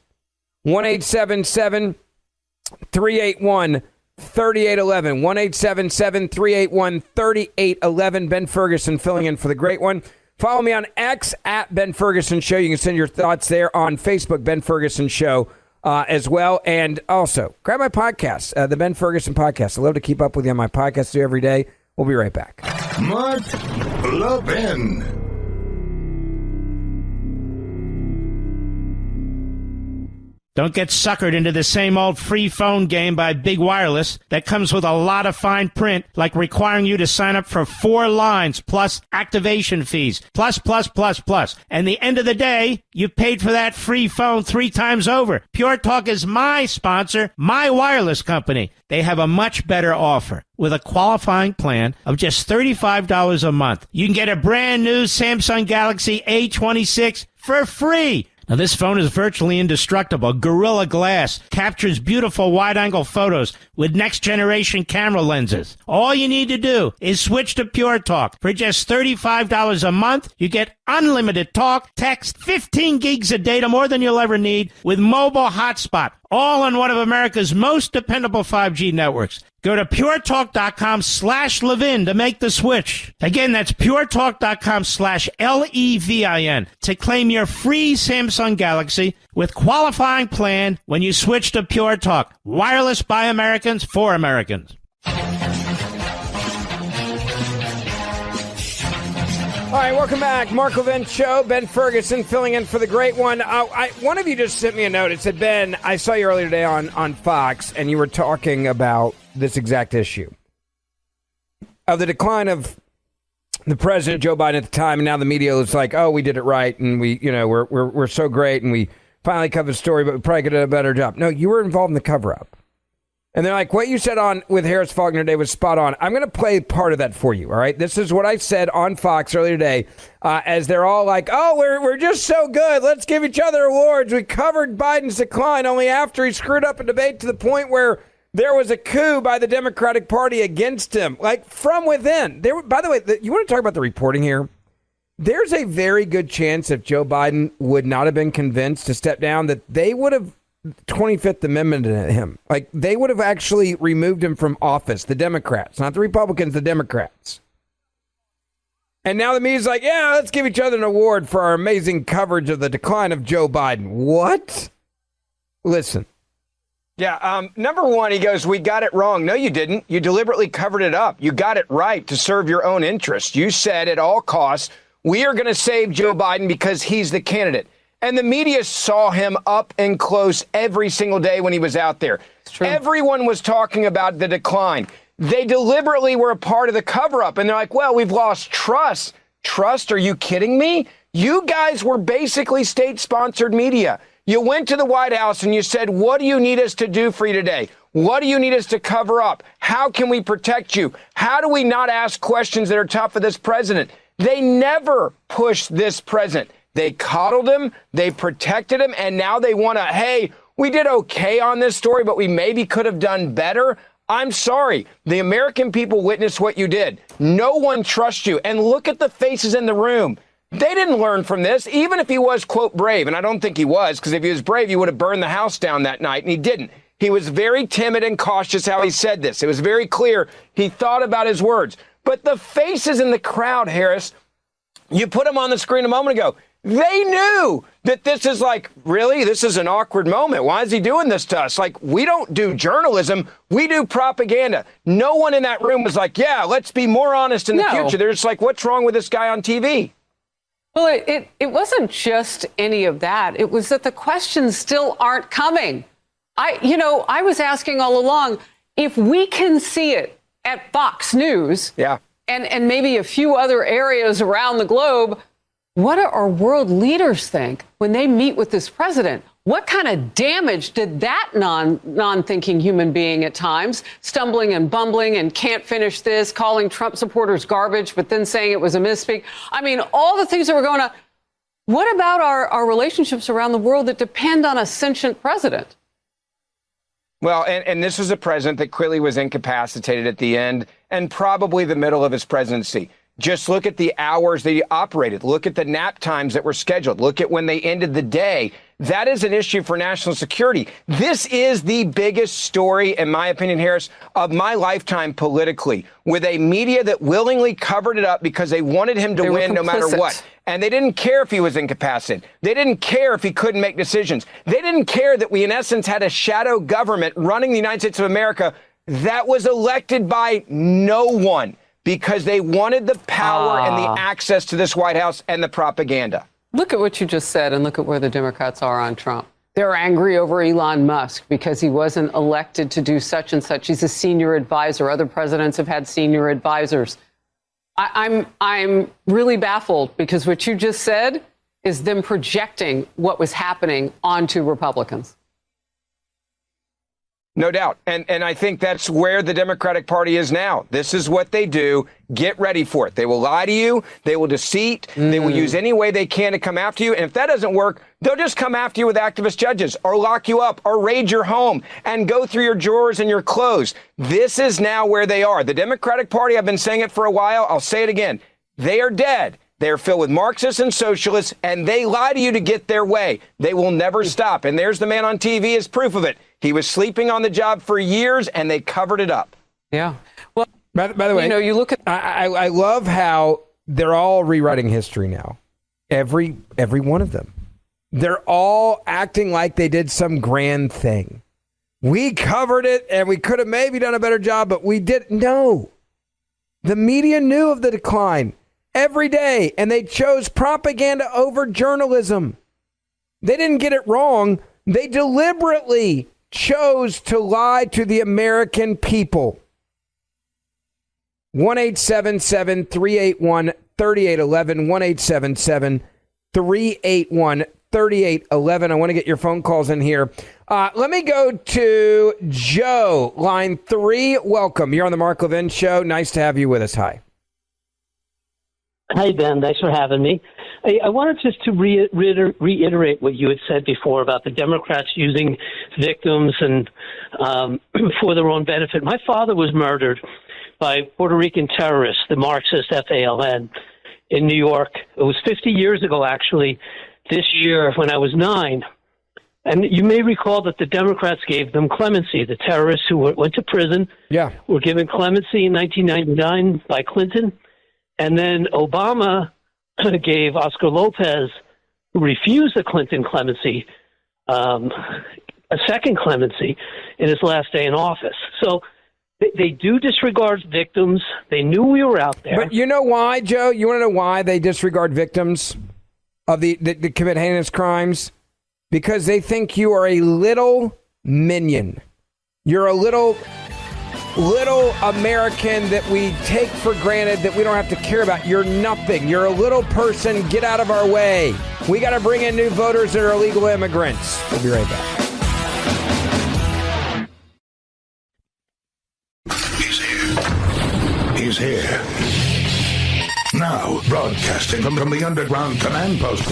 C: 1-877-381-3811. 1-877-381-3811. Ben Ferguson filling in for the great one. Follow me on X at Ben Ferguson Show. You can send your thoughts there on Facebook, Ben Ferguson Show as well. And also, grab my podcast, the Ben Ferguson Podcast. I love to keep up with you on my podcast every day. We'll be right back.
B: Mark Levin.
A: Don't get suckered into the same old free phone game by Big Wireless that comes with a lot of fine print, like requiring you to sign up for 4 lines plus activation fees, plus. And the end of the day, you've paid for that free phone 3 times over. Pure Talk is my sponsor, my wireless company. They have a much better offer. With a qualifying plan of just $35 a month, you can get a brand new Samsung Galaxy A26 for free. Now, this phone is virtually indestructible. Gorilla Glass captures beautiful wide-angle photos with next-generation camera lenses. All you need to do is switch to Pure Talk. For just $35 a month, you get unlimited talk, text, 15 gigs of data, more than you'll ever need, with mobile hotspot, all on one of America's most dependable 5G networks. Go to puretalk.com/Levin to make the switch. Again, that's puretalk.com/LEVIN to claim your free Samsung Galaxy with qualifying plan when you switch to Pure Talk. Wireless by Americans for Americans.
C: All right, welcome back. Mark Levin Show. Ben Ferguson filling in for the great one. One of you just sent me a note. It said, Ben, I saw you earlier today on Fox, and you were talking about this exact issue of the decline of the president, Joe Biden, at the time, and now the media is like, oh, we did it right, and we're so great, and we finally covered the story, but we probably could have done a better job. No, you were involved in the cover-up. And they're like, what you said on with Harris Faulkner today was spot on. I'm going to play part of that for you, all right? This is what I said on Fox earlier today, as they're all like, oh, we're just so good. Let's give each other awards. We covered Biden's decline only after he screwed up a debate to the point where there was a coup by the Democratic Party against him, like from within. By the way, you want to talk about the reporting here? There's a very good chance if Joe Biden would not have been convinced to step down that they would have 25th Amendment him. Like, they would have actually removed him from office, the Democrats, not the Republicans, the Democrats. And now the media's like, yeah, let's give each other an award for our amazing coverage of the decline of Joe Biden. What? Listen. Yeah, number one, he goes, we got it wrong. No, you didn't. You deliberately covered it up. You got it right to serve your own interests. You said at all costs, we are going to save Joe Biden because he's the candidate. And the media saw him up and close every single day when he was out there. Everyone was talking about the decline. They deliberately were a part of the cover-up, and they're like, well, we've lost trust. Trust? Are you kidding me? You guys were basically state-sponsored media. You went to the White House and you said, what do you need us to do for you today? What do you need us to cover up? How can we protect you? How do we not ask questions that are tough for this president? They never pushed this president. They coddled him, they protected him, and now they want to, hey, we did okay on this story, but we maybe could have done better. I'm sorry. The American people witnessed what you did. No one trusts you. And look at the faces in the room. They didn't learn from this, even if he was, quote, brave. And I don't think he was, because if he was brave, he would have burned the house down that night, and he didn't. He was very timid and cautious how he said this. It was very clear he thought about his words. But the faces in the crowd, Harris, you put them on the screen a moment ago. They knew that this is like, really? This is an awkward moment. Why is he doing this to us? Like, we don't do journalism. We do propaganda. No one in that room was like, yeah, let's be more honest in the future. They're just like, what's wrong with this guy on TV?
U: Well, it wasn't just any of that. It was that the questions still aren't coming. I was asking all along, if we can see it at Fox News and maybe a few other areas around the globe, what do our world leaders think when they meet with this president? What kind of damage did that non-thinking human being at times, stumbling and bumbling and can't finish this, calling Trump supporters garbage, but then saying it was a misspeak? I mean, all the things that were going on. What about our relationships around the world that depend on a sentient president?
C: Well, and this was a president that clearly was incapacitated at the end and probably the middle of his presidency. Just look at the hours that he operated. Look at the nap times that were scheduled. Look at when they ended the day. That is an issue for national security. This is the biggest story, in my opinion, Harris, of my lifetime politically, with a media that willingly covered it up because they wanted him to win no matter what. And they didn't care if he was incapacitated. They didn't care if he couldn't make decisions. They didn't care that we, in essence, had a shadow government running the United States of America that was elected by no one, because they wanted the power and the access to this White House and the propaganda.
U: Look at what you just said and look at where the Democrats are on Trump. They're angry over Elon Musk because he wasn't elected to do such and such. He's a senior advisor. Other presidents have had senior advisors. I'm really baffled because what you just said is them projecting what was happening onto Republicans.
C: No doubt. And I think that's where the Democratic Party is now. This is what they do. Get ready for it. They will lie to you. They will deceit. They will use any way they can to come after you. And if that doesn't work, they'll just come after you with activist judges or lock you up or raid your home and go through your drawers and your clothes. This is now where they are. The Democratic Party, I've been saying it for a while. I'll say it again. They are dead. They are filled with Marxists and socialists, and they lie to you to get their way. They will never stop. And there's the man on TV as proof of it. He was sleeping on the job for years, and they covered it up.
U: Yeah. Well,
C: by the way,
U: you look at.
C: I love how they're all rewriting history now. Every one of them. They're all acting like they did some grand thing. We covered it, and we could have maybe done a better job, but we didn't. No. The media knew of the decline every day, and they chose propaganda over journalism. They didn't get it wrong. They deliberately chose to lie to the American people. 1-877-381-3811, 1-877-381-3811. I want to get your phone calls in here. Let me go to Joe, line 3. Welcome. You're on the Mark Levin Show. Nice to have you with us. Hi.
V: Hi, Ben. Thanks for having me. I wanted just to reiterate what you had said before about the Democrats using victims and for their own benefit. My father was murdered by Puerto Rican terrorists, the Marxist FALN, in New York. It was 50 years ago, actually, this year when I was 9. And you may recall that the Democrats gave them clemency. The terrorists who went to prison were given clemency in 1999 by Clinton. And then Obama gave Oscar Lopez, who refused the Clinton clemency, a second clemency in his last day in office. So they do disregard victims. They knew we were out there.
C: But you know why, Joe? You want to know why they disregard victims? of that commit heinous crimes? Because they think you are a little minion. You're a little American that we take for granted that we don't have to care about. You're nothing. You're a little person. Get out of our way. We got to bring in new voters that are illegal immigrants. We'll be right back.
B: He's here. Now, broadcasting from the underground command post,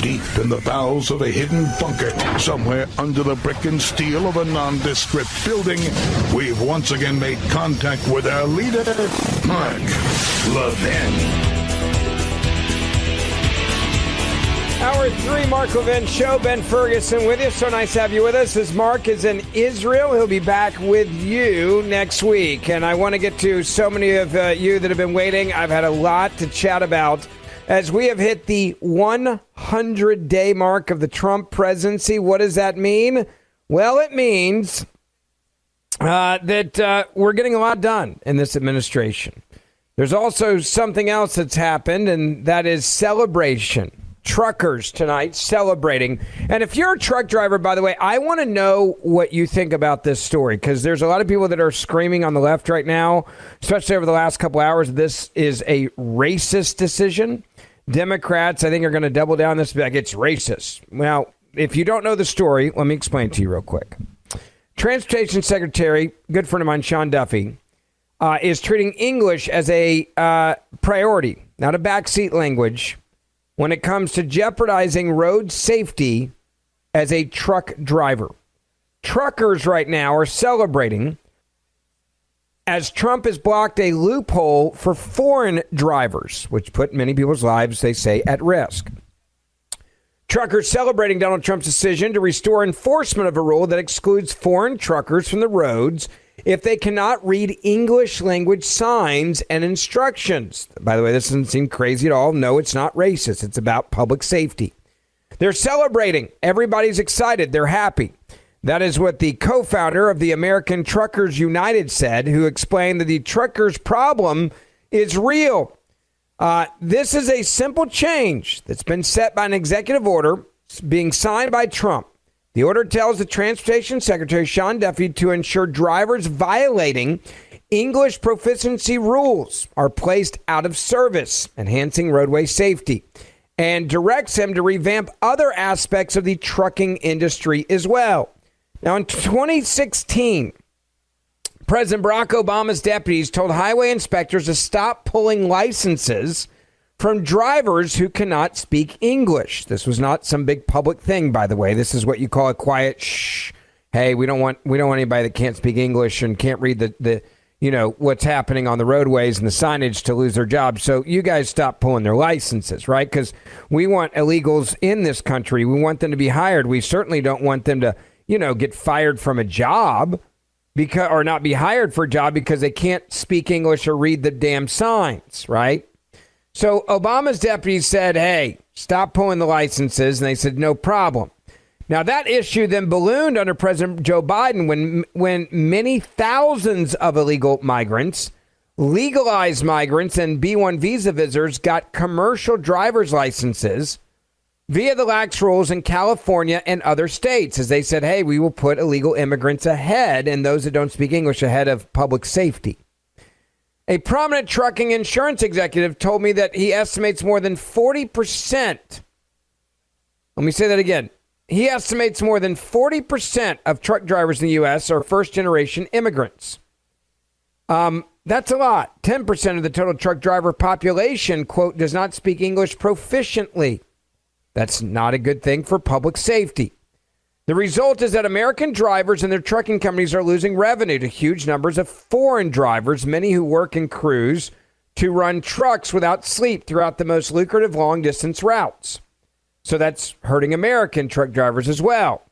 B: deep in the bowels of a hidden bunker, somewhere under the brick and steel of a nondescript building, we've once again made contact with our leader, Mark Levin.
C: Hour 3, Mark Levin Show. Ben Ferguson with you. So nice to have you with us. As Mark is in Israel, he'll be back with you next week. And I want to get to so many of you that have been waiting. I've had a lot to chat about as we have hit the 100-day mark of the Trump presidency. What does that mean? Well, it means that we're getting a lot done in this administration. There's also something else that's happened, and that is celebration. Truckers tonight celebrating. And if you're a truck driver, by the way, I want to know what you think about this story, because there's a lot of people that are screaming on the left right now, especially over the last couple hours. This is a racist decision. Democrats, I think, are going to double down this, like it's racist. Well, if you don't know the story, let me explain to you real quick. Transportation Secretary, good friend of mine, Sean Duffy, is treating English as a priority, not a backseat language, when it comes to jeopardizing road safety as a truck driver. Truckers right now are celebrating as Trump has blocked a loophole for foreign drivers, which put many people's lives, they say, at risk. Truckers celebrating Donald Trump's decision to restore enforcement of a rule that excludes foreign truckers from the roads if they cannot read English language signs and instructions. By the way, this doesn't seem crazy at all. No, it's not racist. It's about public safety. They're celebrating. Everybody's excited. They're happy. That is what the co-founder of the American Truckers United said, who explained that the truckers' problem is real. This is a simple change that's been set by an executive order being signed by Trump. The order tells the Transportation Secretary, Sean Duffy, to ensure drivers violating English proficiency rules are placed out of service, enhancing roadway safety, and directs him to revamp other aspects of the trucking industry as well. Now, in 2016, President Barack Obama's deputies told highway inspectors to stop pulling licenses from drivers who cannot speak English. This was not some big public thing, by the way. This is what you call a quiet shh. Hey, we don't want anybody that can't speak English and can't read the what's happening on the roadways and the signage to lose their jobs. So you guys stop pulling their licenses, right? Because we want illegals in this country. We want them to be hired. We certainly don't want them to, get fired from a job or not be hired for a job because they can't speak English or read the damn signs, right? So Obama's deputies said, hey, stop pulling the licenses. And they said, no problem. Now, that issue then ballooned under President Joe Biden when many thousands of illegal migrants, legalized migrants, and B-1 visa visitors got commercial driver's licenses via the lax rules in California and other states, as they said, hey, we will put illegal immigrants ahead and those that don't speak English ahead of public safety. A prominent trucking insurance executive told me that he estimates more than 40%. Let me say that again. He estimates more than 40% of truck drivers in the U.S. are first-generation immigrants. That's a lot. 10% of the total truck driver population, quote, does not speak English proficiently. That's not a good thing for public safety. The result is that American drivers and their trucking companies are losing revenue to huge numbers of foreign drivers, many who work in crews to run trucks without sleep throughout the most lucrative long-distance routes. So that's hurting American truck drivers as well.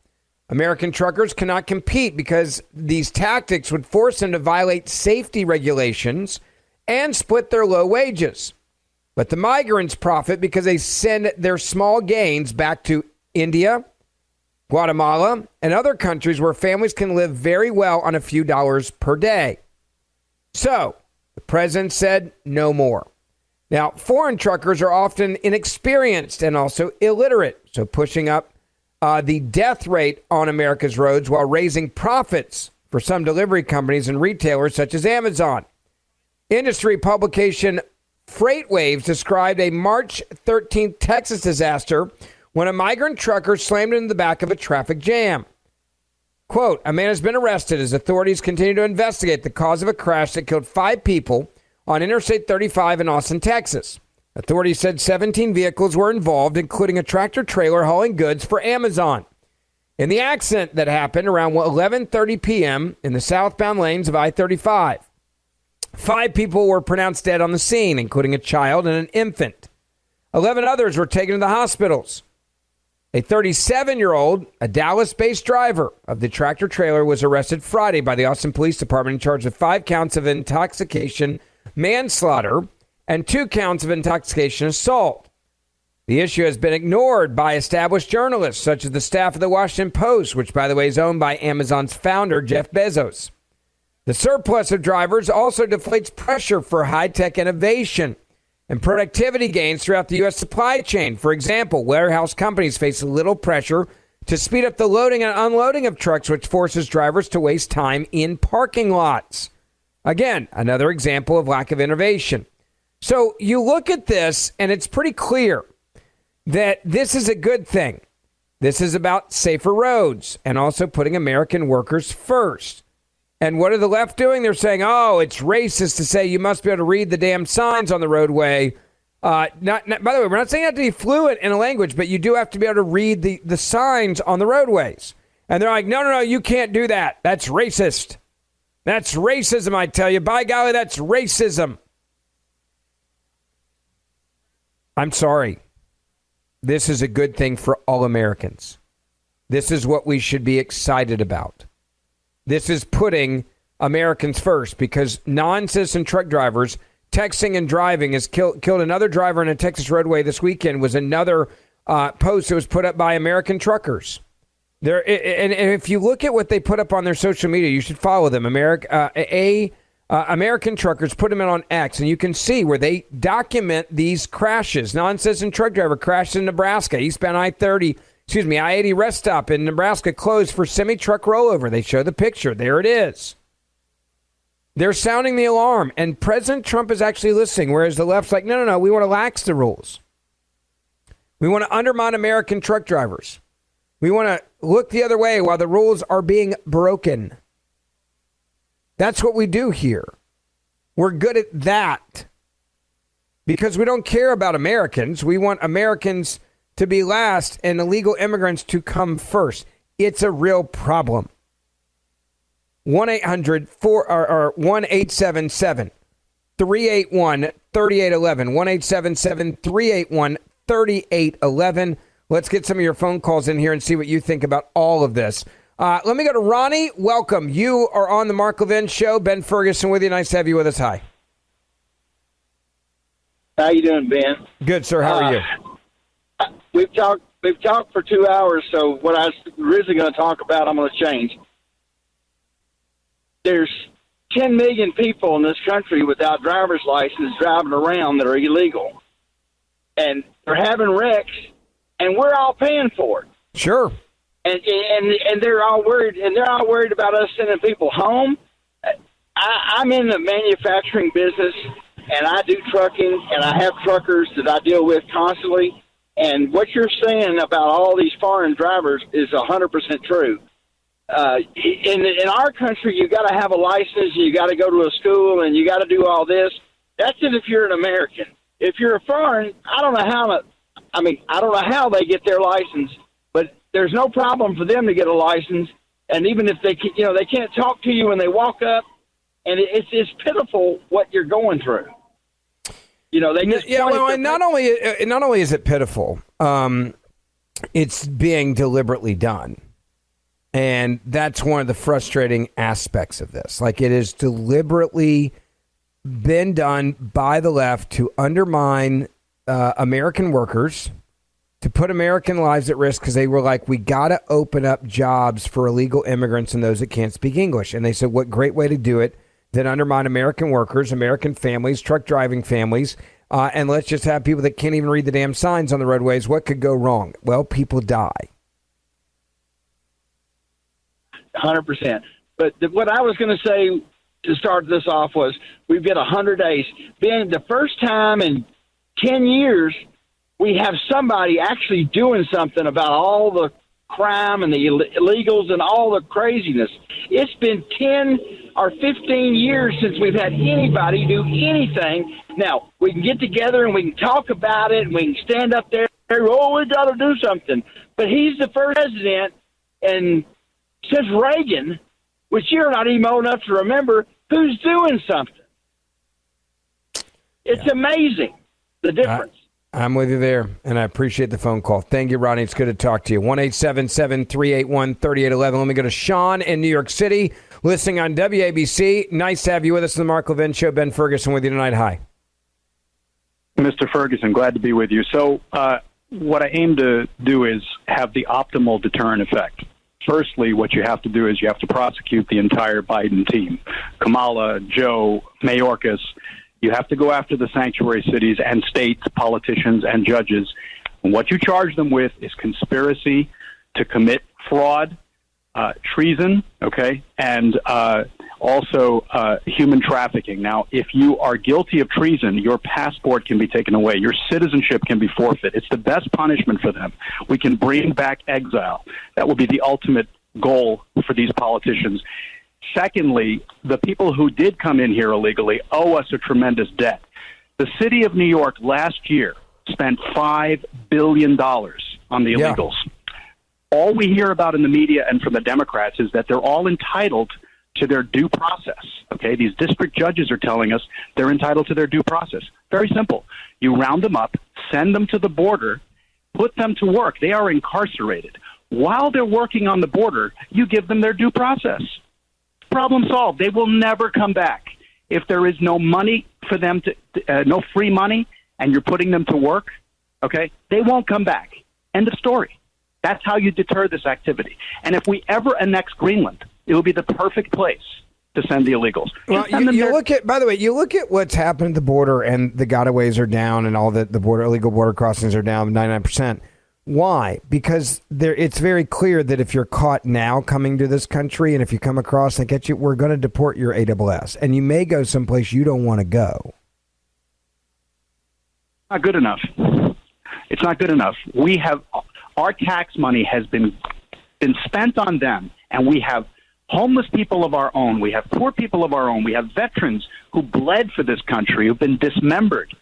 C: American truckers cannot compete because these tactics would force them to violate safety regulations and split their low wages. But the migrants profit because they send their small gains back to India, Guatemala, and other countries where families can live very well on a few dollars per day. So the president said no more. Now, foreign truckers are often inexperienced and also illiterate, so pushing up the death rate on America's roads while raising profits for some delivery companies and retailers such as Amazon. Industry publication Freight Waves described a March 13th Texas disaster when a migrant trucker slammed into the back of a traffic jam. Quote, a man has been arrested as authorities continue to investigate the cause of a crash that killed 5 people on Interstate 35 in Austin, Texas. Authorities said 17 vehicles were involved, including a tractor trailer hauling goods for Amazon. In the accident that happened around 11:30 p.m. in the southbound lanes of I-35, 5 people were pronounced dead on the scene, including a child and an infant. 11 others were taken to the hospitals. A 37-year-old, a Dallas-based driver of the tractor trailer, was arrested Friday by the Austin Police Department and charged with 5 counts of intoxication, manslaughter, and 2 counts of intoxication assault. The issue has been ignored by established journalists, such as the staff of the Washington Post, which, by the way, is owned by Amazon's founder, Jeff Bezos. The surplus of drivers also deflates pressure for high-tech innovation and productivity gains throughout the U.S. supply chain. For example, warehouse companies face little pressure to speed up the loading and unloading of trucks, which forces drivers to waste time in parking lots. Again, another example of lack of innovation. So you look at this, and it's pretty clear that this is a good thing. This is about safer roads and also putting American workers first. And what are the left doing? They're saying, oh, it's racist to say you must be able to read the damn signs on the roadway. By the way, we're not saying you have to be fluent in a language, but you do have to be able to read the signs on the roadways. And they're like, no, you can't do that. That's racist. That's racism, I tell you. By golly, that's racism. I'm sorry. This is a good thing for all Americans. This is what we should be excited about. This is putting Americans first, because non-citizen truck drivers texting and driving has killed another driver in a Texas roadway this weekend. Was another post that was put up by American truckers. And if you look at what they put up on their social media, you should follow them. American truckers put them in on X, and you can see where they document these crashes. Non-citizen truck driver crashed in Nebraska, eastbound I-80 rest stop in Nebraska closed for semi-truck rollover. They show the picture. There it is. They're sounding the alarm, and President Trump is actually listening, whereas the left's like, no, we want to lax the rules. We want to undermine American truck drivers. We want to look the other way while the rules are being broken. That's what we do here. We're good at that because we don't care about Americans. We want Americans to be last and illegal immigrants to come first. It's a real problem. 1-877-381-3811. 1-877-381-3811. Let's get some of your phone calls in here and see what you think about all of this. Let me go to Ronnie. Welcome. You are on the Mark Levin Show. Ben Ferguson with you. Nice to have you with us. Hi.
F: How you doing, Ben?
C: Good, sir. How are you?
F: We've talked for 2 hours, so what I was originally going to talk about, I'm going to change. There's 10 million people in this country without driver's license driving around that are illegal. And they're having wrecks, and we're all paying for it.
C: Sure.
F: And they're all worried, about us sending people home. I'm in the manufacturing business, and I do trucking, and I have truckers that I deal with constantly. And what you're saying about all these foreign drivers is 100% true. In our country, you got to have a license, you got to go to a school, and you got to do all this. That's it if you're an American. If you're a foreign, I don't know how they get their license, but there's no problem for them to get a license. And even if they can't talk to you when they walk up, and it's pitiful what you're going through. They just
C: and not only is it pitiful, it's being deliberately done. And that's one of the frustrating aspects of this. Like, it is deliberately been done by the left to undermine American workers, to put American lives at risk, because they were like, we got to open up jobs for illegal immigrants and those that can't speak English. And they said, what great way to do it than undermine American workers, American families, truck driving families, and let's just have people that can't even read the damn signs on the roadways. What could go wrong? Well, people die.
F: 100%. But what I was going to say to start this off was we've got 100 days. Being the first time in 10 years, we have somebody actually doing something about all the crime and the illegals and all the craziness. It's been 10 or 15 years since we've had anybody do anything. Now, we can get together and we can talk about it and we can stand up there, oh, we got to do something. But he's the first president, and since Reagan, which you're not even old enough to remember, who's doing something. It's amazing, the difference.
C: I'm with you there, and I appreciate the phone call. Thank you, Rodney. It's good to talk to you. 1-877-381-3811. Let me go to Sean in New York City, listening on WABC. Nice to have you with us on the Mark Levin Show. Ben Ferguson with you tonight. Hi.
D: Mr. Ferguson, glad to be with you. So what I aim to do is have the optimal deterrent effect. Firstly, what you have to do is you have to prosecute the entire Biden team. Kamala, Joe, Mayorkas. You have to go after the sanctuary cities and states, politicians, and judges. And what you charge them with is conspiracy to commit fraud, treason, okay, and also human trafficking. Now, if you are guilty of treason, your passport can be taken away. Your citizenship can be forfeit. It's the best punishment for them. We can bring back exile. That will be the ultimate goal for these politicians. Secondly, the people who did come in here illegally owe us a tremendous debt. The city of New York last year spent $5 billion on the illegals. All we hear about in the media and from the Democrats is that they're all entitled to their due process. Okay, these district judges are telling us they're entitled to their due process. Very simple. You round them up, send them to the border, put them to work. They are incarcerated. While they're working on the border, you give them their due process. Problem solved. They will never come back. If there is no money for them no free money, and you're putting them to work, okay, they won't come back. End of story. That's how you deter this activity. And if we ever annex Greenland, it will be the perfect place to send the illegals.
C: Well, you look at, by the way, you look at what's happened at the border, and the gotaways are down, and all the illegal border crossings are down 99%. Why? Because it's very clear that if you're caught now coming to this country, and if you come across and get you, we're going to deport your AWS, and you may go someplace you don't want to go.
D: Not good enough. It's not good enough. We have our tax money has been spent on them, and we have homeless people of our own. We have poor people of our own. We have veterans who bled for this country, who've been dismembered,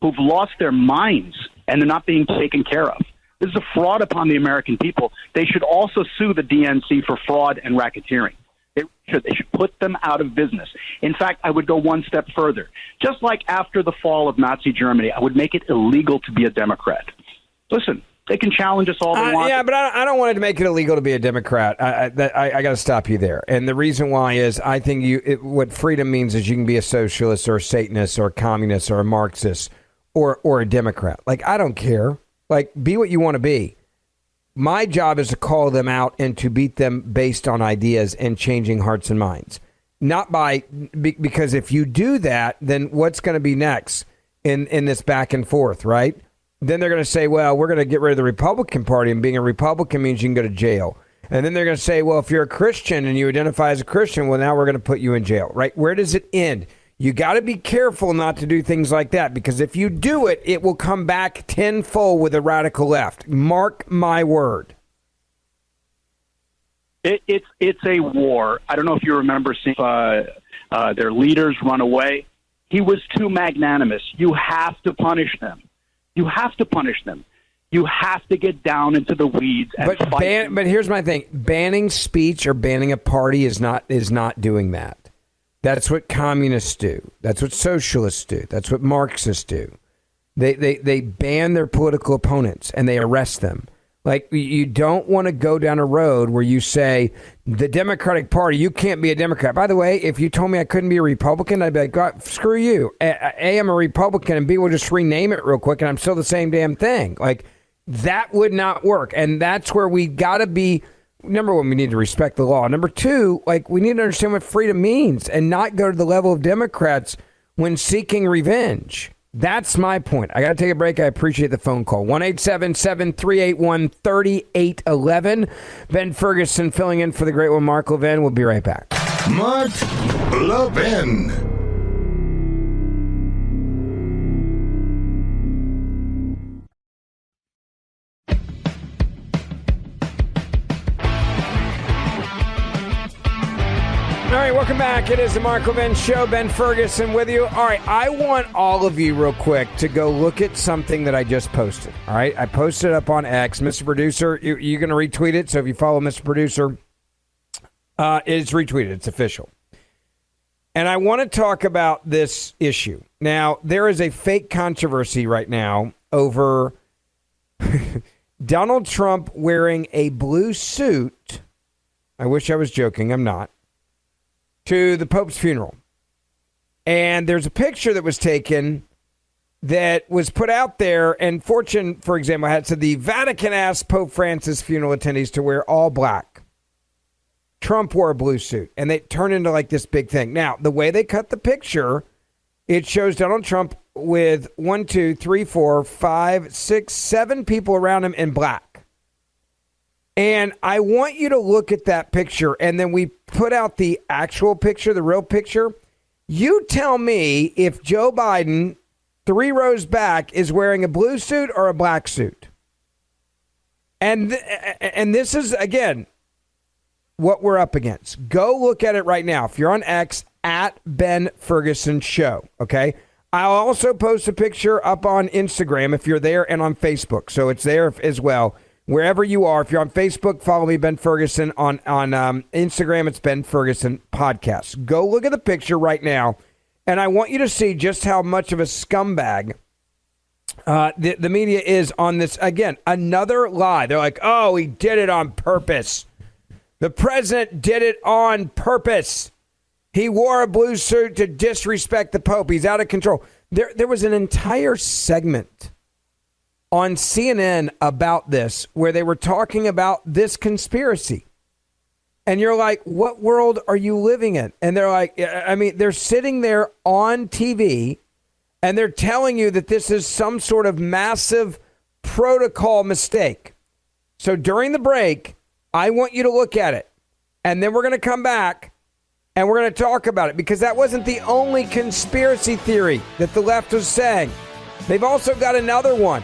D: who've lost their minds, and they're not being taken care of. This is a fraud upon the American people. They should also sue the DNC for fraud and racketeering. They should put them out of business. In fact, I would go one step further. Just like after the fall of Nazi Germany, I would make it illegal to be a Democrat. Listen, they can challenge us all they want.
C: Yeah, but I don't want to make it illegal to be a Democrat. I got to stop you there. And the reason why is I think what freedom means is you can be a socialist or a Satanist or a communist or a Marxist or a Democrat. Like, I don't care. Like, be what you want to be. My job is to call them out and to beat them based on ideas and changing hearts and minds. Not because if you do that, then what's going to be next in this back and forth, right? Then they're going to say, well, we're going to get rid of the Republican Party, and being a Republican means you can go to jail. And then they're going to say, well, if you're a Christian and you identify as a Christian, well, now we're going to put you in jail, right? Where does it end? You got to be careful not to do things like that, because if you do it, it will come back tenfold with the radical left. Mark my word.
D: It's a war. I don't know if you remember seeing their leaders run away. He was too magnanimous. You have to punish them. You have to punish them. You have to get down into the weeds and fight.
C: But here's my thing: banning speech or banning a party is not doing that. That's what communists do. That's what socialists do. That's what Marxists do. They ban their political opponents and they arrest them. Like, you don't want to go down a road where you say, the Democratic Party, you can't be a Democrat. By the way, if you told me I couldn't be a Republican, I'd be like, God, screw you. A, I'm a Republican, and B, we'll just rename it real quick, and I'm still the same damn thing. Like, that would not work. And that's where we got to be. Number one, we need to respect the law. Number two, like, we need to understand what freedom means and not go to the level of Democrats when seeking revenge. That's my point. I got to take a break. I appreciate the phone call. 1-877-381-3811. Ben Ferguson filling in for the great one, Mark Levin. We'll be right back.
B: Mark Levin.
C: All right, welcome back. It is the Mark Levin Show. Ben Ferguson with you. All right, I want all of you real quick to go look at something that I just posted. All right, I posted it up on X. Mr. Producer, you're going to retweet it. So if you follow Mr. Producer, it's retweeted. It's official. And I want to talk about this issue. Now, there is a fake controversy right now over Donald Trump wearing a blue suit. I wish I was joking. I'm not. To the Pope's funeral. And there's a picture that was taken that was put out there, and Fortune, for example, had said the Vatican asked Pope Francis funeral attendees to wear all black. Trump wore a blue suit, and they turned into like this big thing. Now, the way they cut the picture, it shows Donald Trump with 1, 2, 3, 4, 5, 6, 7 people around him in black. And I want you to look at that picture, and then we put out the actual picture, the real picture. You tell me if Joe Biden, 3 rows back, is wearing a blue suit or a black suit. And this is, again, what we're up against. Go look at it right now. If you're on X, at Ben Ferguson Show, okay? I'll also post a picture up on Instagram if you're there, and on Facebook. So it's there as well. Wherever you are, if you're on Facebook, follow me, Ben Ferguson. On Instagram, it's Ben Ferguson Podcast. Go look at the picture right now, and I want you to see just how much of a scumbag the media is on this. Again, another lie. They're like, oh, he did it on purpose. The president did it on purpose. He wore a blue suit to disrespect the Pope. He's out of control. There was an entire segment on CNN about this, where they were talking about this conspiracy. And you're like, what world are you living in? And they're like, I mean, they're sitting there on TV and they're telling you that this is some sort of massive protocol mistake. So during the break, I want you to look at it. And then we're going to come back and we're going to talk about it, because that wasn't the only conspiracy theory that the left was saying. They've also got another one.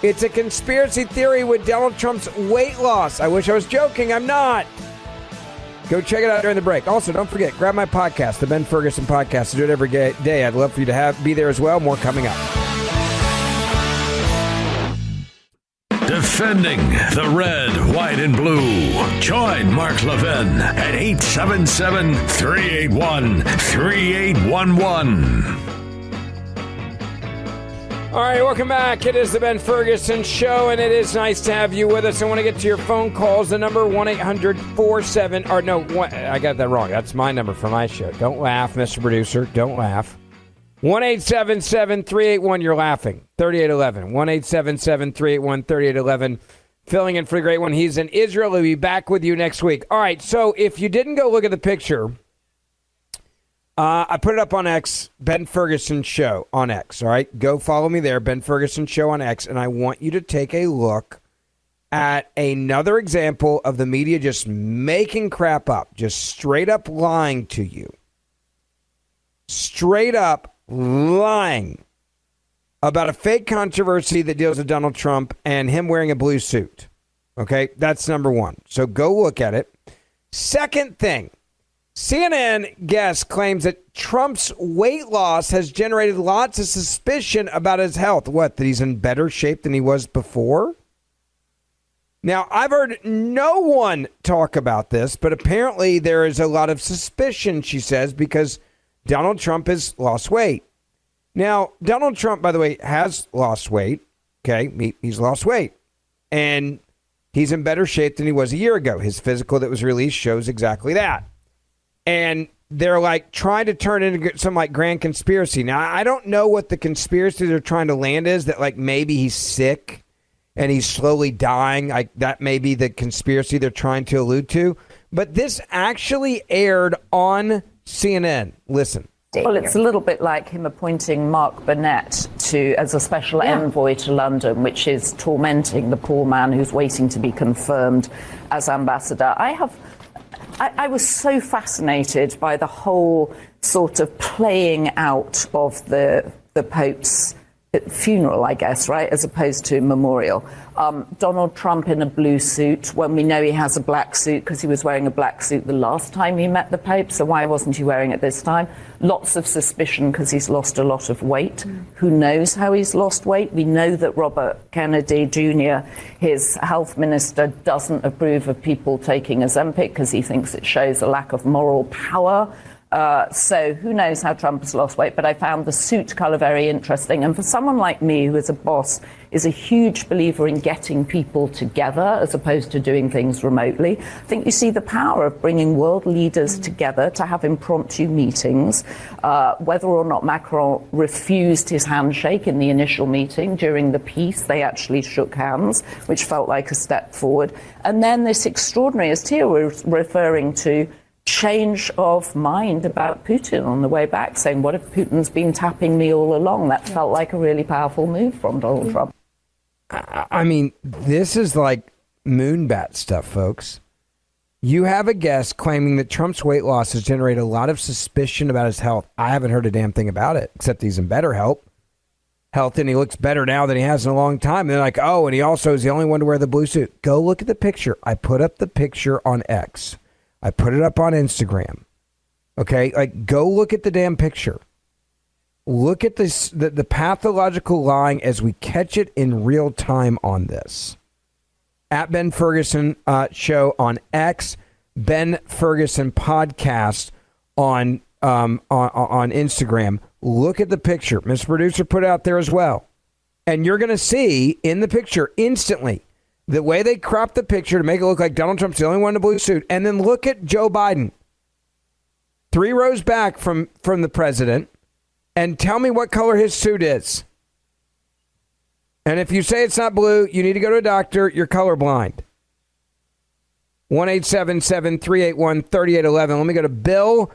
C: It's a conspiracy theory with Donald Trump's weight loss. I wish I was joking. I'm not. Go check it out during the break. Also, don't forget, grab my podcast, the Ben Ferguson Podcast. I do it every day. I'd love for you to be there as well. More coming up.
Q: Defending the red, white, and blue. Join Mark Levin at 877-381-3811.
C: All right, welcome back. It is the Ben Ferguson Show, and it is nice to have you with us. I want to get to your phone calls. The number 1-800-47, or no, I got that wrong. That's my number for my show. Don't laugh, Mr. Producer. Don't laugh. 1-877-381, you're laughing, 3811. 1-877-381-3811. Filling in for the great one. He's in Israel. He'll be back with you next week. All right, so if you didn't go look at the picture, I put it up on X, Ben Ferguson Show on X, all right? Go follow me there, Ben Ferguson Show on X, and I want you to take a look at another example of the media just making crap up, just straight up lying to you. Straight up lying about a fake controversy that deals with Donald Trump and him wearing a blue suit, okay? That's number one. So go look at it. Second thing. CNN guest claims that Trump's weight loss has generated lots of suspicion about his health. What, that he's in better shape than he was before? Now, I've heard no one talk about this, but apparently there is a lot of suspicion, she says, because Donald Trump has lost weight. Now, Donald Trump, by the way, has lost weight. Okay, he's lost weight. And he's in better shape than he was a year ago. His physical that was released shows exactly that. And they're like trying to turn it into some like grand conspiracy. Now, I don't know what the conspiracy they're trying to land is, that like maybe he's sick and he's slowly dying. Like that may be the conspiracy they're trying to allude to. But this actually aired on CNN. Listen,
E: Well, it's a little bit like him appointing Mark Burnett as a special envoy to London, which is tormenting the poor man who's waiting to be confirmed as ambassador. I was so fascinated by the whole sort of playing out of the Pope's funeral, I guess, right, as opposed to memorial. Donald Trump in a blue suit when we know he has a black suit because he was wearing a black suit the last time he met the Pope, so why wasn't he wearing it this time? Lots of suspicion because he's lost a lot of weight. Who knows how he's lost weight? We know that Robert Kennedy Jr., his health minister, doesn't approve of people taking Ozempic because he thinks it shows a lack of moral power. So who knows how Trump has lost weight, but I found the suit colour very interesting. And for someone like me, who is a boss, is a huge believer in getting people together as opposed to doing things remotely. I think you see the power of bringing world leaders together to have impromptu meetings. Whether or not Macron refused his handshake in the initial meeting, during the peace, they actually shook hands, which felt like a step forward. And then this extraordinary, as Tia was referring to, change of mind about Putin on the way back, saying, what if Putin's been tapping me all along? That felt like a really powerful move from Donald Trump.
C: I mean, this is like moonbat stuff, folks. You have a guest claiming that Trump's weight loss has generated a lot of suspicion about his health. I haven't heard a damn thing about it, except he's in better health, and he looks better now than he has in a long time. And they're like, oh, and he also is the only one to wear the blue suit. Go look at the picture. I put up the picture on X. I put it up on Instagram. Okay, like, go look at the damn picture. Look at this, the pathological lying as we catch it in real time on this. At Ben Ferguson show on X, Ben Ferguson podcast on Instagram. Look at the picture. Mr. Producer put it out there as well. And you're going to see in the picture instantly the way they cropped the picture to make it look like Donald Trump's the only one in a blue suit. And then look at Joe Biden, 3 rows back from the president, and tell me what color his suit is. And if you say it's not blue, you need to go to a doctor. You're colorblind. 1-877-381-3811. Let me go to Bill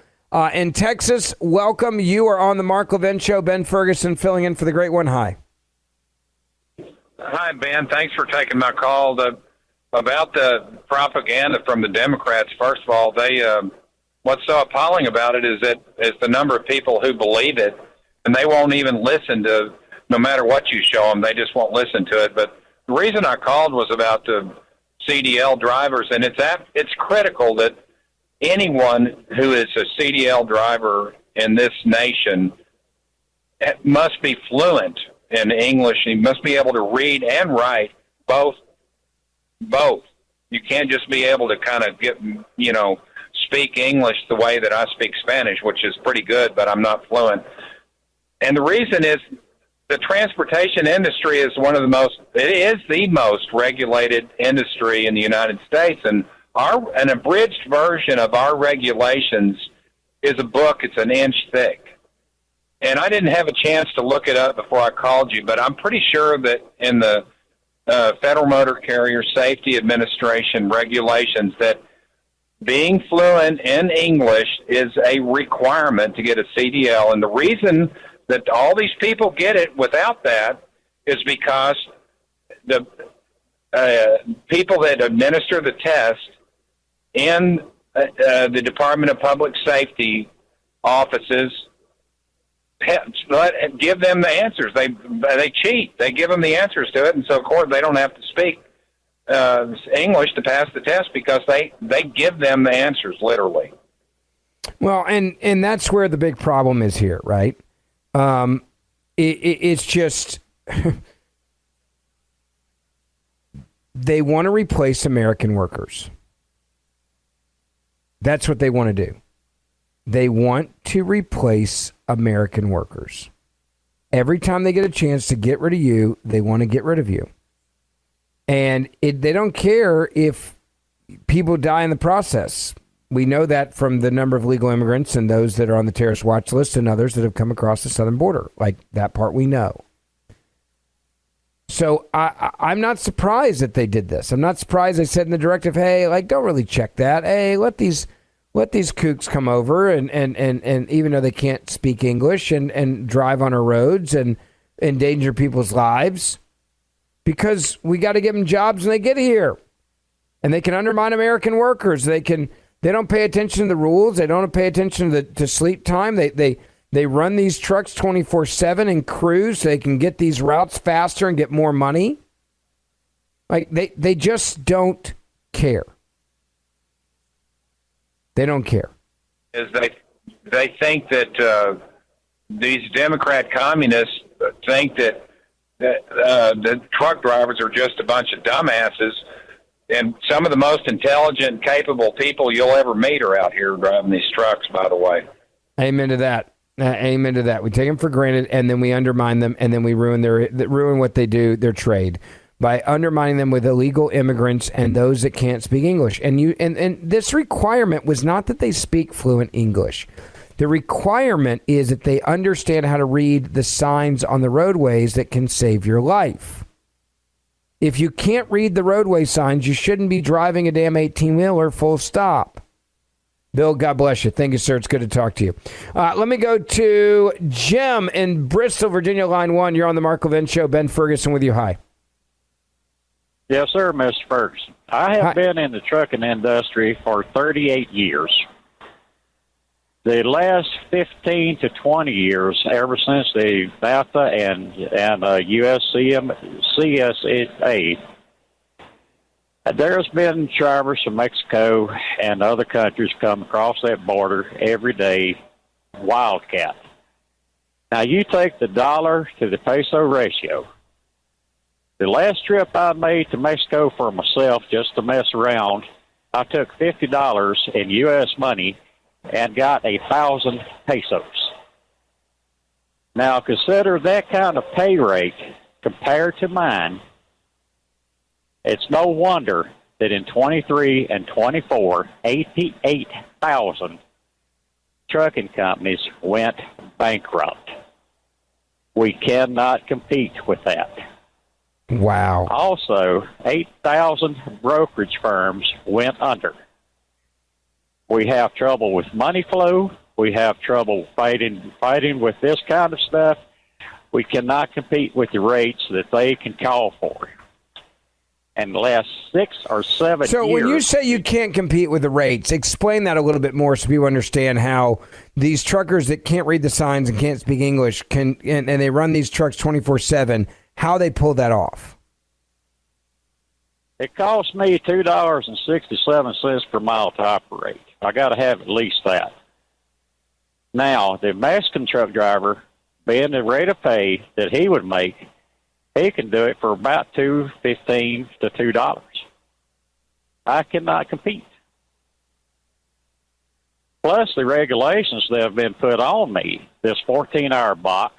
C: in Texas. Welcome. You are on the Mark Levin Show. Ben Ferguson filling in for the Great One. Hi.
G: Hi, Ben. Thanks for taking my call. About the propaganda from the Democrats, first of all, what's so appalling about it is the number of people who believe it, and they won't even listen to, no matter what you show them, they just won't listen to it. But the reason I called was about the CDL drivers, and it's critical that anyone who is a CDL driver in this nation must be fluent in English. He must be able to read and write both. You can't just be able to kind of speak English the way that I speak Spanish, which is pretty good, but I'm not fluent. And the reason is the transportation industry is the most regulated industry in the United States. And an abridged version of our regulations is a book. It's an inch thick. And I didn't have a chance to look it up before I called you, but I'm pretty sure that in the Federal Motor Carrier Safety Administration regulations that being fluent in English is a requirement to get a CDL. And the reason that all these people get it without that is because the people that administer the test in the Department of Public Safety offices give them the answers. They cheat. They give them the answers to it, and so of course they don't have to speak English to pass the test because they give them the answers literally.
C: Well, and that's where the big problem is here, right? It's just they want to replace American workers. That's what they want to do. They want to replace American workers. Every time they get a chance to get rid of you, they want to get rid of you. And they don't care if people die in the process. We know that from the number of illegal immigrants and those that are on the terrorist watch list and others that have come across the southern border. Like, that part we know. So I'm not surprised that they did this. I'm not surprised they said in the directive, hey, don't really check that. Hey, let these let these kooks come over and even though they can't speak English and drive on our roads and endanger people's lives, because we got to give them jobs when they get here. And they can undermine American workers. They don't pay attention to the rules. They don't pay attention to sleep time. They run these trucks 24/7 and cruise so they can get these routes faster and get more money. Like they just don't care. They don't care.
G: Is they think that these Democrat communists think that the truck drivers are just a bunch of dumbasses, and some of the most intelligent, capable people you'll ever meet are out here driving these trucks, by the way.
C: Amen to that. Amen to that. We take them for granted, and then we undermine them, and then we ruin what they do, their trade, by undermining them with illegal immigrants and those that can't speak English. And this requirement was not that they speak fluent English. The requirement is that they understand how to read the signs on the roadways that can save your life. If you can't read the roadway signs, you shouldn't be driving a damn 18-wheeler, full stop. Bill, God bless you. Thank you, sir. It's good to talk to you. Let me go to Jim in Bristol, Virginia, line 1. You're on the Mark Levin Show. Ben Ferguson with you. Hi.
J: Yes, sir, Mr. Ferguson. I have been in the trucking industry for 38 years. The last 15 to 20 years, ever since the NAFTA and CSA, there's been drivers from Mexico and other countries come across that border every day, wildcat. Now, you take the dollar to the peso ratio. The last trip I made to Mexico for myself, just to mess around, I took $50 in U.S. money and got 1,000 pesos. Now, consider that kind of pay rate compared to mine. It's no wonder that in 23 and 24, 88,000 trucking companies went bankrupt. We cannot compete with that.
C: Wow.
J: Also, 8,000 brokerage firms went under. We have trouble with money flow. We have trouble fighting with this kind of stuff. We cannot compete with the rates that they can call for. And the last 6 or 7 years... So
C: when you say you can't compete with the rates, explain that a little bit more so people understand how these truckers that can't read the signs and can't speak English and they run these trucks 24/7, how they pull that off.
J: It costs me $2.67 per mile to operate. I got to have at least that. Now, the Mexican truck driver, being the rate of pay that he would make, he can do it for about $2.15 to $2. I cannot compete. Plus the regulations that have been put on me, this 14-hour box,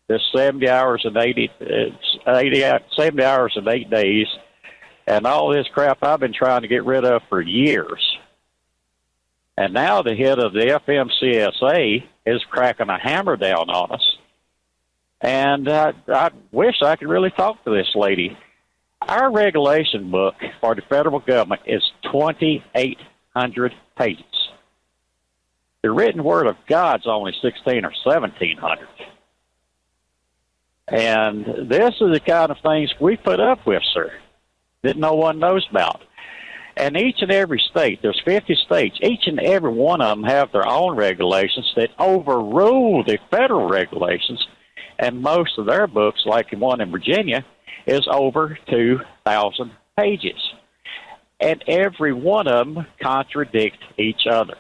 J: this 70 hours and 70 hours and 8 days, and all this crap I've been trying to get rid of for years. And now the head of the FMCSA is cracking a hammer down on us. And I wish I could really talk to this lady. Our regulation book for the federal government is 2,800 pages. The written word of God's only 1,600 or 1,700. And this is the kind of things we put up with, sir, that no one knows about. And each and every state, there's 50 states, each and every one of them have their own regulations that overrule the federal regulations. And most of their books, like the one in Virginia, is over 2,000 pages. And every one of them contradict each other.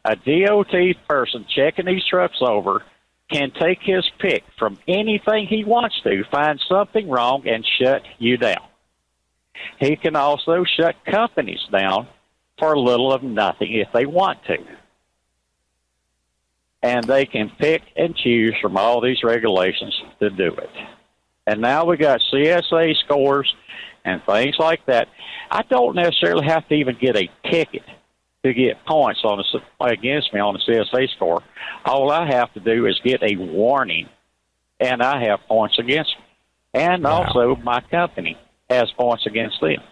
J: A DOT person checking these trucks over can take his pick from anything he wants to, find something wrong, and shut you down. He can also shut companies down for little of nothing if they want to. And they can pick and choose from all these regulations to do it. And now we got CSA scores and things like that. I don't necessarily have to even get a ticket to get points on against me on the CSA score. All I have to do is get a warning, and I have points against me. And also my company has points against them.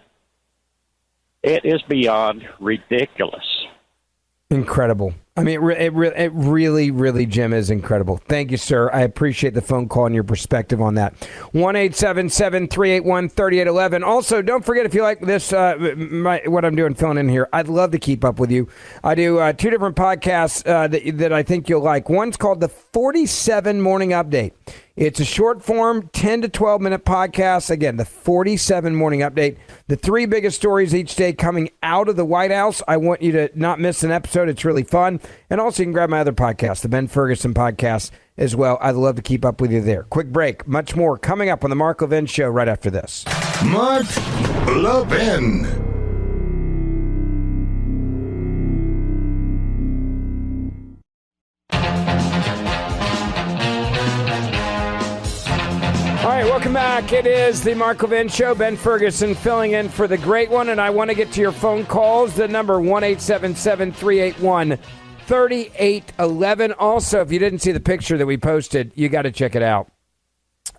J: It is beyond ridiculous.
C: Incredible. I mean, it really, Jim, is incredible. Thank you, sir. I appreciate the phone call and your perspective on that. 1-877-381-3811. Also, don't forget, if you like this, what I'm doing, filling in here, I'd love to keep up with you. I do 2 different podcasts that I think you'll like. One's called the 47 Morning Update. It's a short form, 10 to 12 minute podcast. Again, the 47 Morning Update. The 3 biggest stories each day coming out of the White House. I want you to not miss an episode. It's really fun. And also, you can grab my other podcast, the Ben Ferguson podcast, as well. I'd love to keep up with you there. Quick break. Much more coming up on the Mark Levin Show right after this.
B: Mark Levin.
C: All right, welcome back. It is the Mark Levin Show. Ben Ferguson filling in for the great one, and I want to get to your phone calls. The number 1-877-381-3811. Also, if you didn't see the picture that we posted, you got to check it out.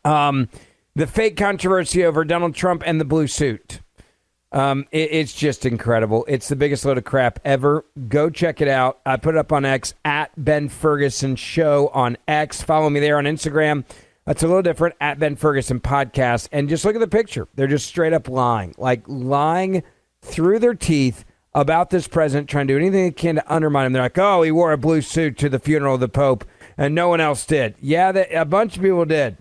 C: The fake controversy over Donald Trump and the blue suit. It's just incredible. It's the biggest load of crap ever. Go check it out. I put it up on X, at Ben Ferguson Show on X. Follow me there on Instagram. It's a little different, at Ben Ferguson Podcast. And just look at the picture. They're just straight up lying. Like lying through their teeth about this president, trying to do anything they can to undermine him. They're like, oh, he wore a blue suit to the funeral of the Pope, and no one else did. Yeah, a bunch of people did.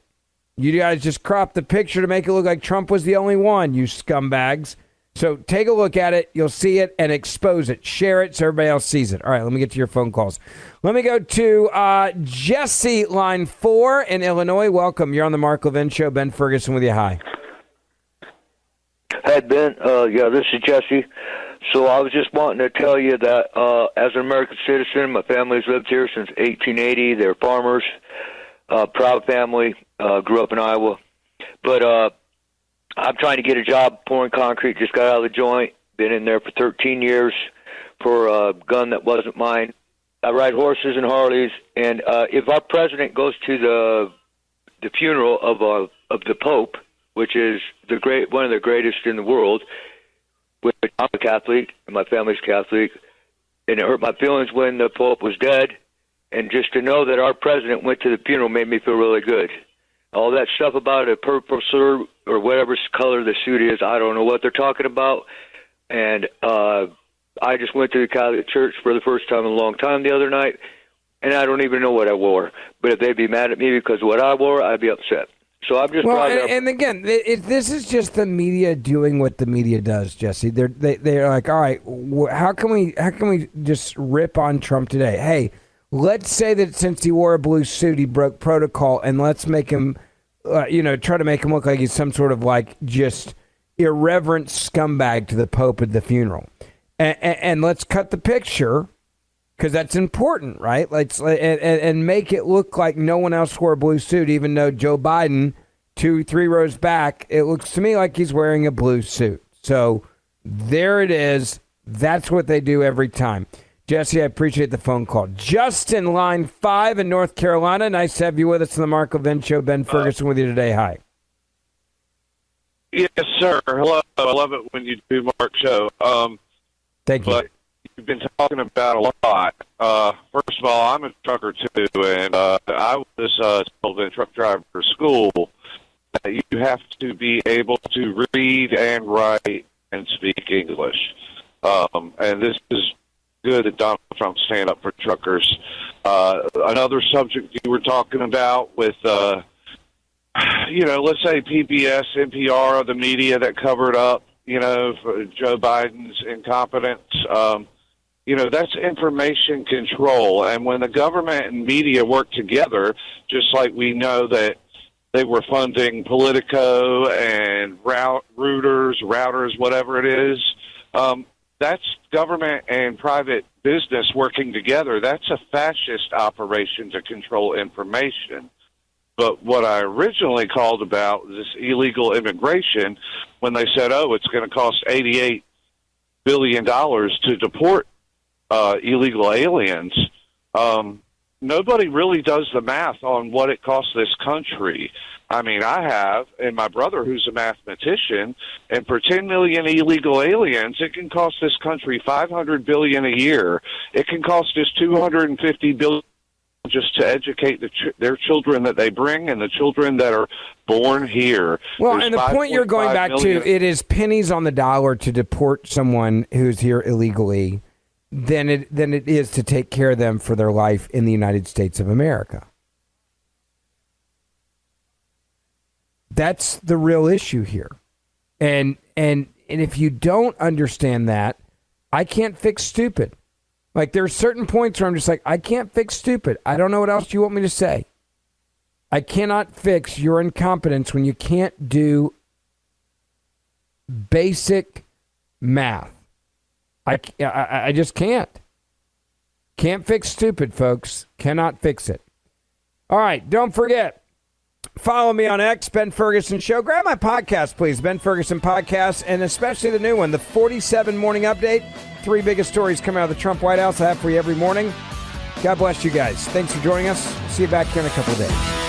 C: You guys just cropped the picture to make it look like Trump was the only one, you scumbags. So take a look at it. You'll see it and expose it. Share it so everybody else sees it. All right, let me get to your phone calls. Let me go to Jesse, line 4 in Illinois. Welcome. You're on the Mark Levin Show. Ben Ferguson with you. Hi.
K: Hey, Ben. This is Jesse. So I was just wanting to tell you that as an American citizen, my family's lived here since 1880. They're farmers, proud family, grew up in Iowa. But I'm trying to get a job pouring concrete, just got out of the joint, been in there for 13 years for a gun that wasn't mine. I ride horses and Harleys, and if our president goes to the funeral of the Pope, which is one of the greatest in the world, which I'm a Catholic and my family's Catholic, and it hurt my feelings when the Pope was dead, and just to know that our president went to the funeral made me feel really good. All that stuff about a purple suit or whatever color the suit is, I don't know what they're talking about. And I just went to the Catholic Church for the first time in a long time the other night, and I don't even know what I wore. But if they'd be mad at me because of what I wore, I'd be upset. So I'm just
C: and again, this is just the media doing what the media does, Jesse. They're like, all right, how can we just rip on Trump today? Hey, let's say that since he wore a blue suit, he broke protocol, and let's make him, try to make him look like he's some sort of like just irreverent scumbag to the Pope at the funeral. And let's cut the picture, because that's important, right? Let's and make it look like no one else wore a blue suit, even though Joe Biden, 2-3 rows back, it looks to me like he's wearing a blue suit. So there it is. That's what they do every time. Jesse, I appreciate the phone call. Justin, line 5 in North Carolina. Nice to have you with us on the Mark Levin Show. Ben Ferguson with you today. Hi.
L: Yes, sir. Hello. I love it when you do Mark Show.
C: Thank you.
L: But you've been talking about a lot. First of all, I'm a trucker too, and I was told in truck driver school that you have to be able to read and write and speak English. And this is good that Donald Trump's standing up for truckers. Another subject you were talking about with, let's say PBS, NPR, the media that covered up, for Joe Biden's incompetence. That's information control. And when the government and media work together, just like we know that they were funding Politico and routers, whatever it is, that's government and private business working together. That's a fascist operation to control information. But what I originally called about this illegal immigration, when they said, it's going to cost $88 billion to deport illegal aliens, nobody really does the math on what it costs this country. I mean, I have, and my brother, who's a mathematician, and for 10 million illegal aliens, it can cost this country $500 billion a year. It can cost us $250 billion just to educate their children that they bring and the children that are born here.
C: Well,
L: There's
C: and the point you're going back
L: million.
C: to, it is pennies on the dollar to deport someone who's here illegally than it is to take care of them for their life in the United States of America. That's the real issue here. And if you don't understand that, I can't fix stupid. Like, there are certain points where I'm just like, I can't fix stupid. I don't know what else you want me to say. I cannot fix your incompetence when you can't do basic math. I just can't. Can't fix stupid, folks. Cannot fix it. All right, don't forget. Follow me on X, Ben Ferguson Show. Grab my podcast, please, Ben Ferguson Podcast, and especially the new one, the 47 Morning Update. 3 biggest stories coming out of the Trump White House I have for you every morning. God bless you guys. Thanks for joining us. See you back here in a couple of days.